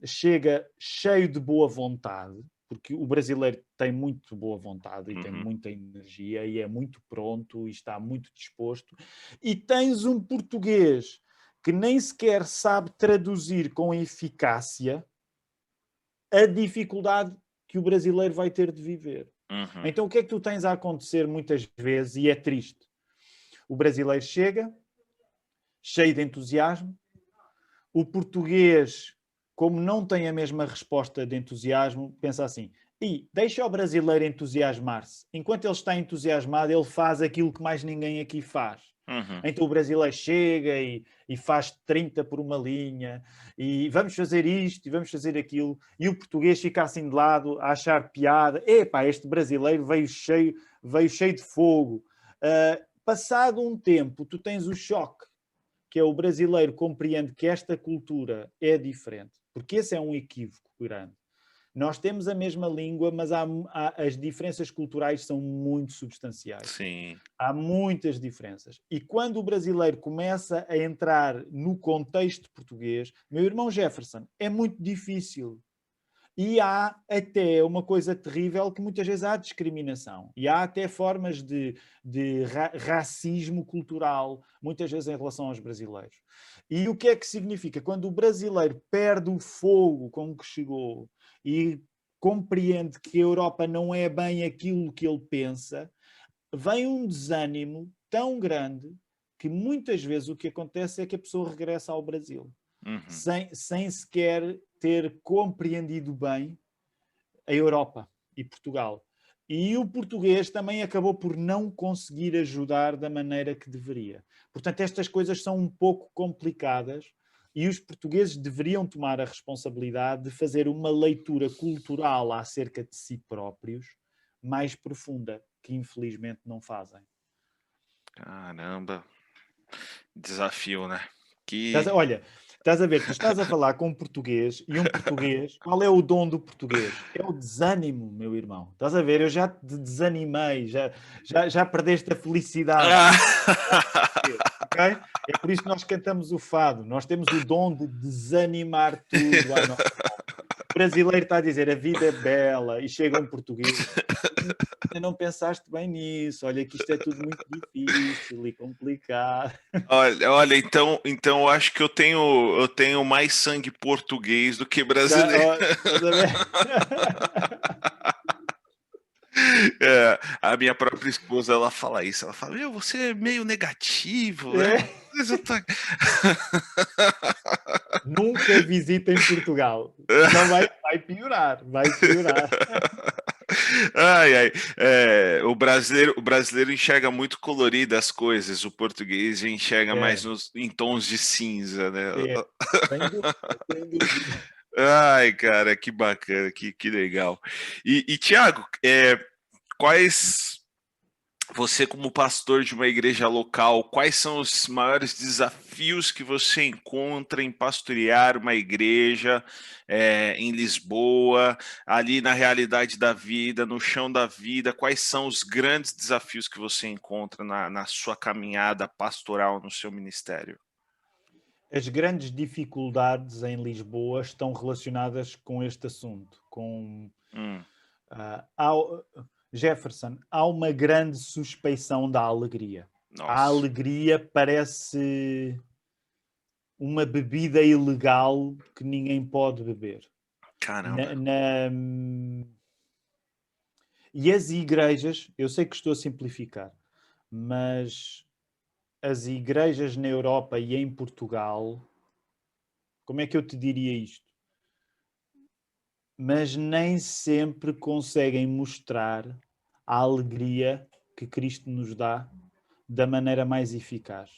S2: chega cheio de boa vontade, porque o brasileiro tem muito boa vontade e tem
S1: Uhum.
S2: muita energia e é muito pronto e está muito disposto, e tens um português que nem sequer sabe traduzir com eficácia a dificuldade que o brasileiro vai ter de viver.
S1: Uhum.
S2: Então, o que é que tu tens a acontecer muitas vezes, e é triste? O brasileiro chega, cheio de entusiasmo, o português, como não tem a mesma resposta de entusiasmo, pensa assim: e deixa o brasileiro entusiasmar-se. Enquanto ele está entusiasmado, ele faz aquilo que mais ninguém aqui faz.
S1: Uhum.
S2: Então o brasileiro chega e faz 30 por uma linha, e vamos fazer isto e vamos fazer aquilo, e o português fica assim de lado a achar piada. Epá, este brasileiro veio cheio de fogo. Passado um tempo, tu tens o choque, que é o brasileiro compreende que esta cultura é diferente, porque esse é um equívoco grande. Nós temos a mesma língua, mas as diferenças culturais são muito substanciais.
S1: Sim.
S2: Há muitas diferenças. E quando o brasileiro começa a entrar no contexto português, meu irmão Jefferson, é muito difícil. E há até uma coisa terrível que muitas vezes há discriminação. E há até formas de racismo cultural, muitas vezes em relação aos brasileiros. E o que é que significa? Quando o brasileiro perde o fogo com que chegou e compreende que a Europa não é bem aquilo que ele pensa, vem um desânimo tão grande que muitas vezes o que acontece é que a pessoa regressa ao Brasil
S1: Uhum.
S2: sem sequer ter compreendido bem a Europa e Portugal. E o português também acabou por não conseguir ajudar da maneira que deveria. Portanto, estas coisas são um pouco complicadas e os portugueses deveriam tomar a responsabilidade de fazer uma leitura cultural acerca de si próprios mais profunda, que infelizmente não fazem.
S1: Caramba. Desafio, né?
S2: Olha, estás a ver, tu estás a falar com um português, e um português, qual é o dom do português? É o desânimo, meu irmão. Estás a ver, eu já te desanimei, já perdeste a felicidade. Ok? É por isso que nós cantamos o fado. Nós temos o dom de desanimar tudo à nossa volta. O brasileiro está a dizer a vida é bela, e chega um português. Ainda não pensaste bem nisso. Olha que isto é tudo muito difícil e complicado.
S1: Olha, então eu acho que eu tenho mais sangue português do que brasileiro.
S2: Estás a ver?
S1: É, a minha própria esposa, ela fala isso. Ela fala, meu, você é meio negativo, né?
S2: É. Nunca visitem Portugal. Não vai piorar, vai piorar.
S1: Ai, ai. O brasileiro enxerga muito colorido as coisas, o português enxerga mais em tons de cinza, né?
S2: Sem dúvida, sem dúvida.
S1: Ai, cara, que bacana, que legal. E Tiago, você como pastor de uma igreja local, quais são os maiores desafios que você encontra em pastorear uma igreja em Lisboa, ali na realidade da vida, no chão da vida? Quais são os grandes desafios que você encontra na sua caminhada pastoral, no seu ministério?
S2: As grandes dificuldades em Lisboa estão relacionadas com este assunto, com Jefferson, há uma grande suspeição da alegria.
S1: Nossa.
S2: A alegria parece uma bebida ilegal que ninguém pode beber.
S1: Caramba.
S2: E as igrejas, eu sei que estou a simplificar, mas as igrejas na Europa e em Portugal, como é que eu te diria isto? Mas nem sempre conseguem mostrar a alegria que Cristo nos dá da maneira mais eficaz.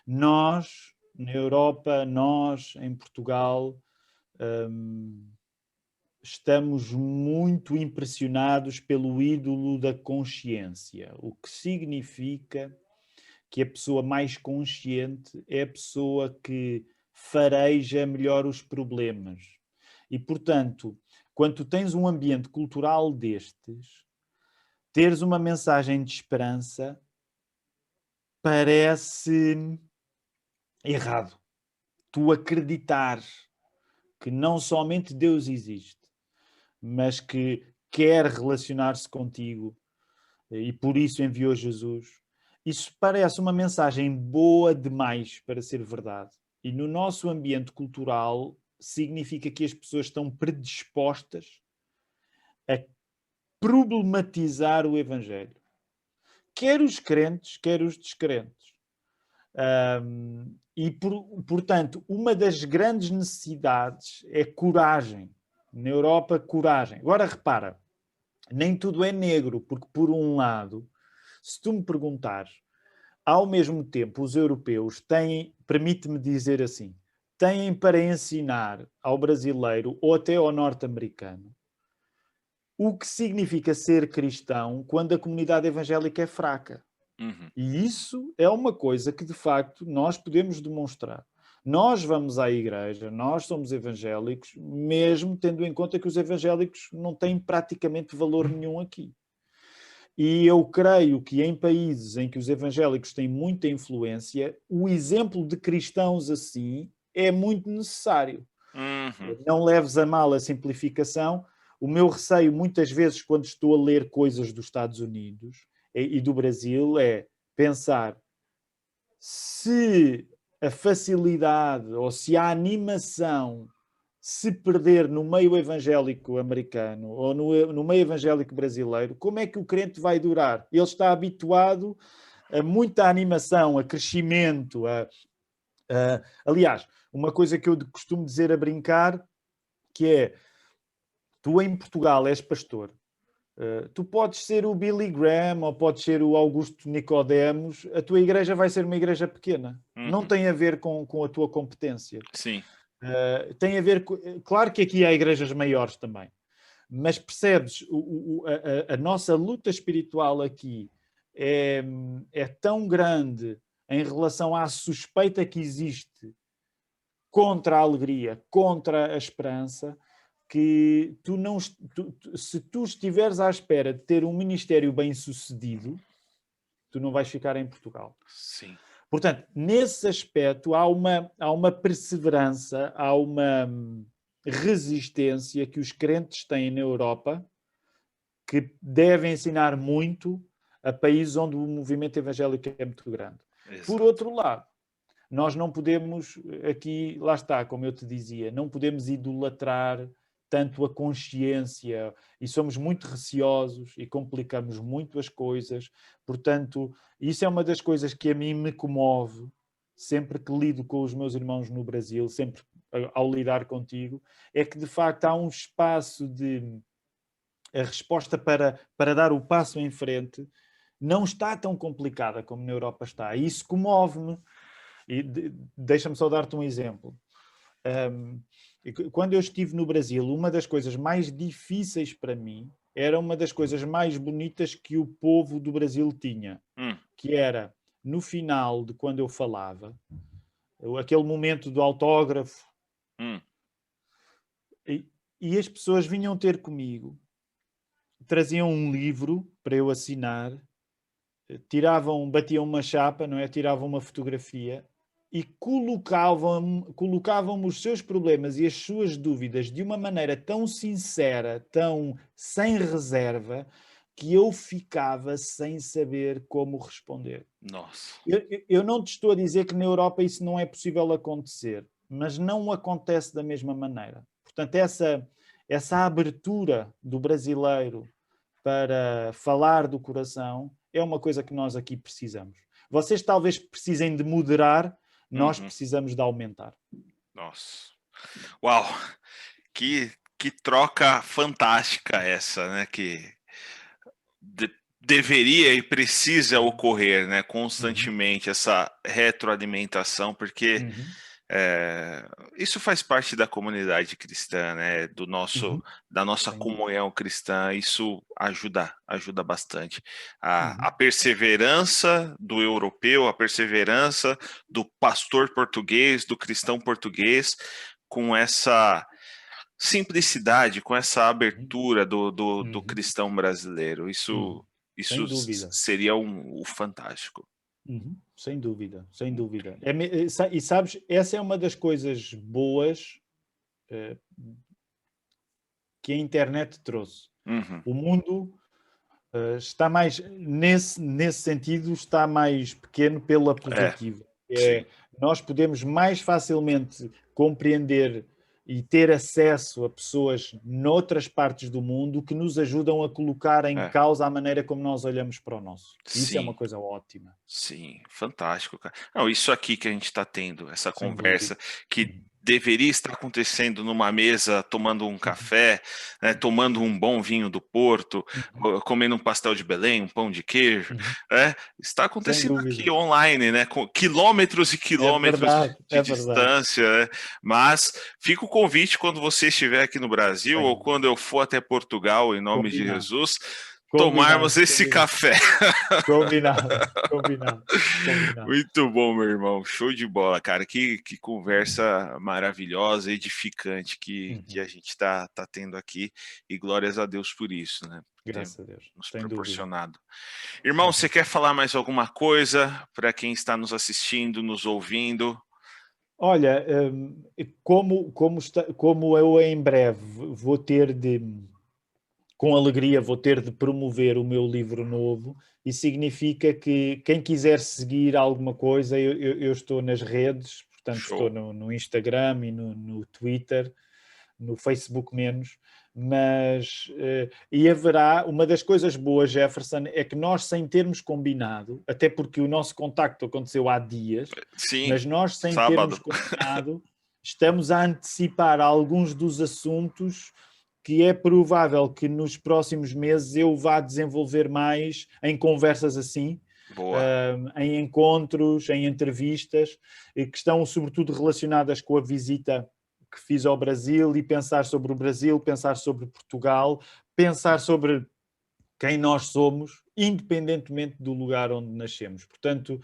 S2: Nós, na Europa, nós, em Portugal, estamos muito impressionados pelo ídolo da consciência, o que significa que a pessoa mais consciente é a pessoa que fareja melhor os problemas. E, portanto, quando tu tens um ambiente cultural destes, teres uma mensagem de esperança parece errado. Tu acreditares que não somente Deus existe, mas que quer relacionar-se contigo e por isso enviou Jesus. Isso parece uma mensagem boa demais para ser verdade. E no nosso ambiente cultural significa que as pessoas estão predispostas a problematizar o Evangelho. Quer os crentes, quer os descrentes. Portanto, uma das grandes necessidades é coragem. Na Europa, coragem. Agora, repara, nem tudo é negro, porque, por um lado, se tu me perguntares, ao mesmo tempo, os europeus têm, permite-me dizer assim, têm para ensinar ao brasileiro ou até ao norte-americano o que significa ser cristão quando a comunidade evangélica é fraca.
S1: Uhum.
S2: E isso é uma coisa que, de facto, nós podemos demonstrar. Nós vamos à igreja, nós somos evangélicos, mesmo tendo em conta que os evangélicos não têm praticamente valor nenhum aqui. E eu creio que em países em que os evangélicos têm muita influência, o exemplo de cristãos assim é muito necessário.
S1: Uhum.
S2: Não leves a mal a simplificação. O meu receio, muitas vezes, quando estou a ler coisas dos Estados Unidos e do Brasil, é pensar se a facilidade ou se a animação se perder no meio evangélico americano ou no meio evangélico brasileiro, como é que o crente vai durar? Ele está habituado a muita animação, a crescimento. Aliás, uma coisa que eu costumo dizer a brincar, que é, tu em Portugal és pastor, tu podes ser o Billy Graham ou podes ser o Augusto Nicodemos, a tua igreja vai ser uma igreja pequena.
S1: Uhum.
S2: Não tem a ver com a tua competência.
S1: Sim.
S2: Tem a ver com... Claro que aqui há igrejas maiores também, Mas percebes, a nossa luta espiritual aqui é tão grande em relação à suspeita que existe contra a alegria, contra a esperança, que se tu estiveres à espera de ter um ministério bem-sucedido, tu não vais ficar em Portugal.
S1: Sim.
S2: Portanto, nesse aspecto, há uma perseverança, há uma resistência que os crentes têm na Europa que deve ensinar muito a países onde o movimento evangélico é muito grande.
S1: Exato.
S2: Por outro lado, nós não podemos, aqui, lá está, como eu te dizia, não podemos idolatrar tanto a consciência e somos muito receosos e complicamos muito as coisas. Portanto, isso é uma das coisas que a mim me comove sempre que lido com os meus irmãos no Brasil, sempre ao lidar contigo, é que de facto há um espaço de... A resposta para dar o passo em frente não está tão complicada como na Europa está. E isso comove-me. E deixa-me só dar-te um exemplo. Quando eu estive no Brasil, uma das coisas mais difíceis para mim era uma das coisas mais bonitas que o povo do Brasil tinha, que era, no final de quando eu falava, aquele momento do autógrafo, e as pessoas vinham ter comigo, traziam um livro para eu assinar, batiam uma chapa, não é? Tiravam uma fotografia e colocavam os seus problemas e as suas dúvidas de uma maneira tão sincera, tão sem reserva, que eu ficava sem saber como responder.
S1: Nossa.
S2: Eu não te estou a dizer que na Europa isso não é possível acontecer, mas não acontece da mesma maneira. Portanto, essa abertura do brasileiro para falar do coração é uma coisa que nós aqui precisamos. Vocês talvez precisem de moderar, nós precisamos de aumentar.
S1: Nossa. Uau! Que troca fantástica essa, né? Que deveria e precisa ocorrer, né? Constantemente, essa retroalimentação, porque isso faz parte da comunidade cristã, né? Da nossa comunhão cristã. Isso ajuda bastante. A perseverança do europeu, a perseverança do pastor português, do cristão português, com essa simplicidade, com essa abertura do cristão brasileiro. Isso seria o fantástico.
S2: Sem dúvida, sem dúvida. E sabes, essa é uma das coisas boas que a internet trouxe. O mundo está mais, nesse sentido, está mais pequeno pelo aplicativo. Nós podemos mais facilmente compreender e ter acesso a pessoas noutras partes do mundo que nos ajudam a colocar em causa a maneira como nós olhamos para o nosso. Isso é uma coisa ótima.
S1: Sim, fantástico, cara. Não, isso aqui que a gente está tendo, essa conversa que deveria estar acontecendo numa mesa, tomando um café, né, tomando um bom vinho do Porto, comendo um pastel de Belém, um pão de queijo, né, está acontecendo aqui online, né, com quilômetros e quilômetros de distância, né? Mas fica o convite quando você estiver aqui no Brasil ou quando eu for até Portugal, em nome de Jesus, tomarmos esse café.
S2: Combinado.
S1: Muito bom, meu irmão. Show de bola, cara. Que conversa maravilhosa, edificante que a gente tá tendo aqui. E glórias a Deus por isso, né?
S2: Graças a Deus.
S1: Nos proporcionado. Irmão, você quer falar mais alguma coisa para quem está nos assistindo, nos ouvindo?
S2: Olha, como eu em breve vou ter com alegria vou ter de promover o meu livro novo, e significa que quem quiser seguir alguma coisa, eu estou nas redes, portanto estou no Instagram e no Twitter, no Facebook menos, mas e haverá, uma das coisas boas, Jefferson, é que nós, sem termos combinado, até porque o nosso contacto aconteceu há dias, mas nós, sem termos combinado, estamos a antecipar alguns dos assuntos que é provável que nos próximos meses eu vá desenvolver mais em conversas assim, em encontros, em entrevistas, que estão sobretudo relacionadas com a visita que fiz ao Brasil e pensar sobre o Brasil, pensar sobre Portugal, pensar sobre quem nós somos, independentemente do lugar onde nascemos. Portanto,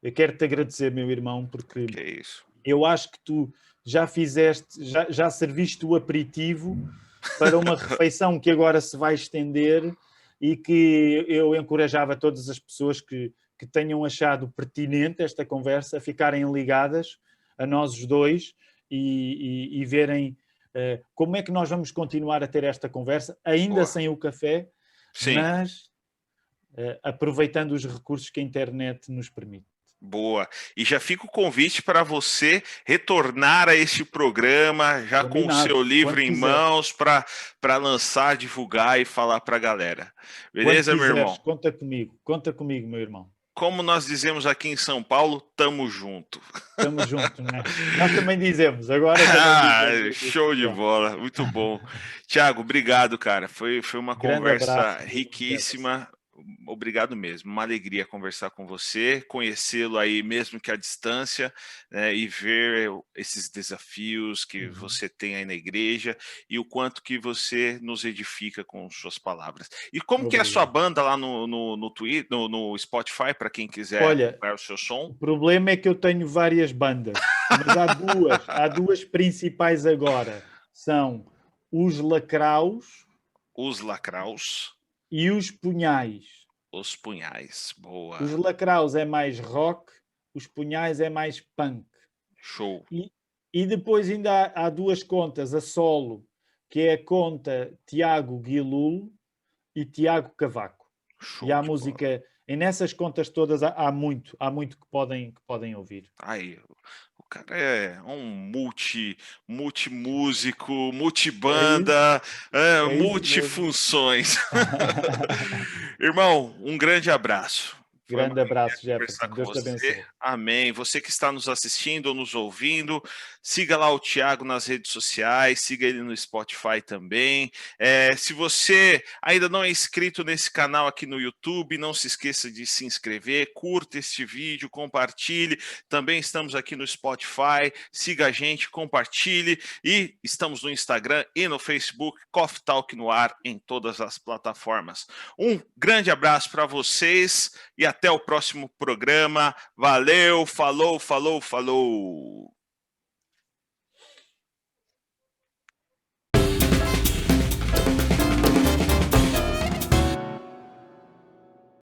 S2: eu quero-te agradecer, meu irmão, porque
S1: Que é isso.
S2: eu acho que tu já fizeste, já serviste o aperitivo para uma refeição que agora se vai estender e que eu encorajava todas as pessoas que tenham achado pertinente esta conversa a ficarem ligadas a nós os dois e verem como é que nós vamos continuar a ter esta conversa, ainda
S1: Boa.
S2: sem o café,
S1: Sim.
S2: mas aproveitando os recursos que a internet nos permite.
S1: Boa. E já fica o convite para você retornar a este programa, já com o
S2: Combinado.
S1: seu livro
S2: Quando
S1: em
S2: quiser.
S1: mãos, para lançar, divulgar e falar para a galera.
S2: Quando
S1: Beleza, meu
S2: quiseres,
S1: irmão?
S2: conta comigo, meu irmão.
S1: Como nós dizemos aqui em São Paulo, tamo junto.
S2: Estamos juntos, não é? Nós também dizemos, agora também
S1: Ah,
S2: dizemos aqui em
S1: show de
S2: Portugal.
S1: bola, muito bom. Tiago, obrigado, cara. Foi uma
S2: Grande
S1: conversa
S2: abraço, Jefferson.
S1: riquíssima. Obrigado mesmo. Uma alegria conversar com você, conhecê-lo aí mesmo que à distância, né, e ver esses desafios que você tem aí na igreja e o quanto que você nos edifica com suas palavras. E como que é a sua
S2: Obrigado.
S1: banda lá no Twitter, no Spotify, para quem quiser
S2: Olha,
S1: acompanhar o seu som?
S2: o problema é que eu tenho várias bandas, mas há duas principais agora. São os Lacraus
S1: Os Lacraus,
S2: e os Punhais.
S1: os Punhais. Boa.
S2: Os Lacraus é mais rock, os Punhais é mais punk.
S1: Show.
S2: E depois ainda há duas contas a solo, que é a conta Tiago Guilul e Tiago Cavaco.
S1: Show
S2: E há
S1: de bola.
S2: música, e nessas contas todas há muito que podem ouvir.
S1: Aí, o cara é um multimúsico,
S2: É
S1: multibanda,
S2: isso mesmo.
S1: multifunções. Irmão, um grande abraço. Foi uma
S2: Grande
S1: alegria
S2: abraço,
S1: conversar
S2: Jefferson.
S1: com
S2: Deus te
S1: você.
S2: abençoe.
S1: Amém. Você que está nos assistindo ou nos ouvindo, siga lá o Thiago nas redes sociais, siga ele no Spotify também. Se você ainda não é inscrito nesse canal aqui no YouTube, não se esqueça de se inscrever, curta este vídeo, compartilhe. Também estamos aqui no Spotify, siga a gente, compartilhe. E estamos no Instagram e no Facebook, Coffee Talk no ar em todas as plataformas. Um grande abraço para vocês e até o próximo programa. Valeu, falou, falou, falou.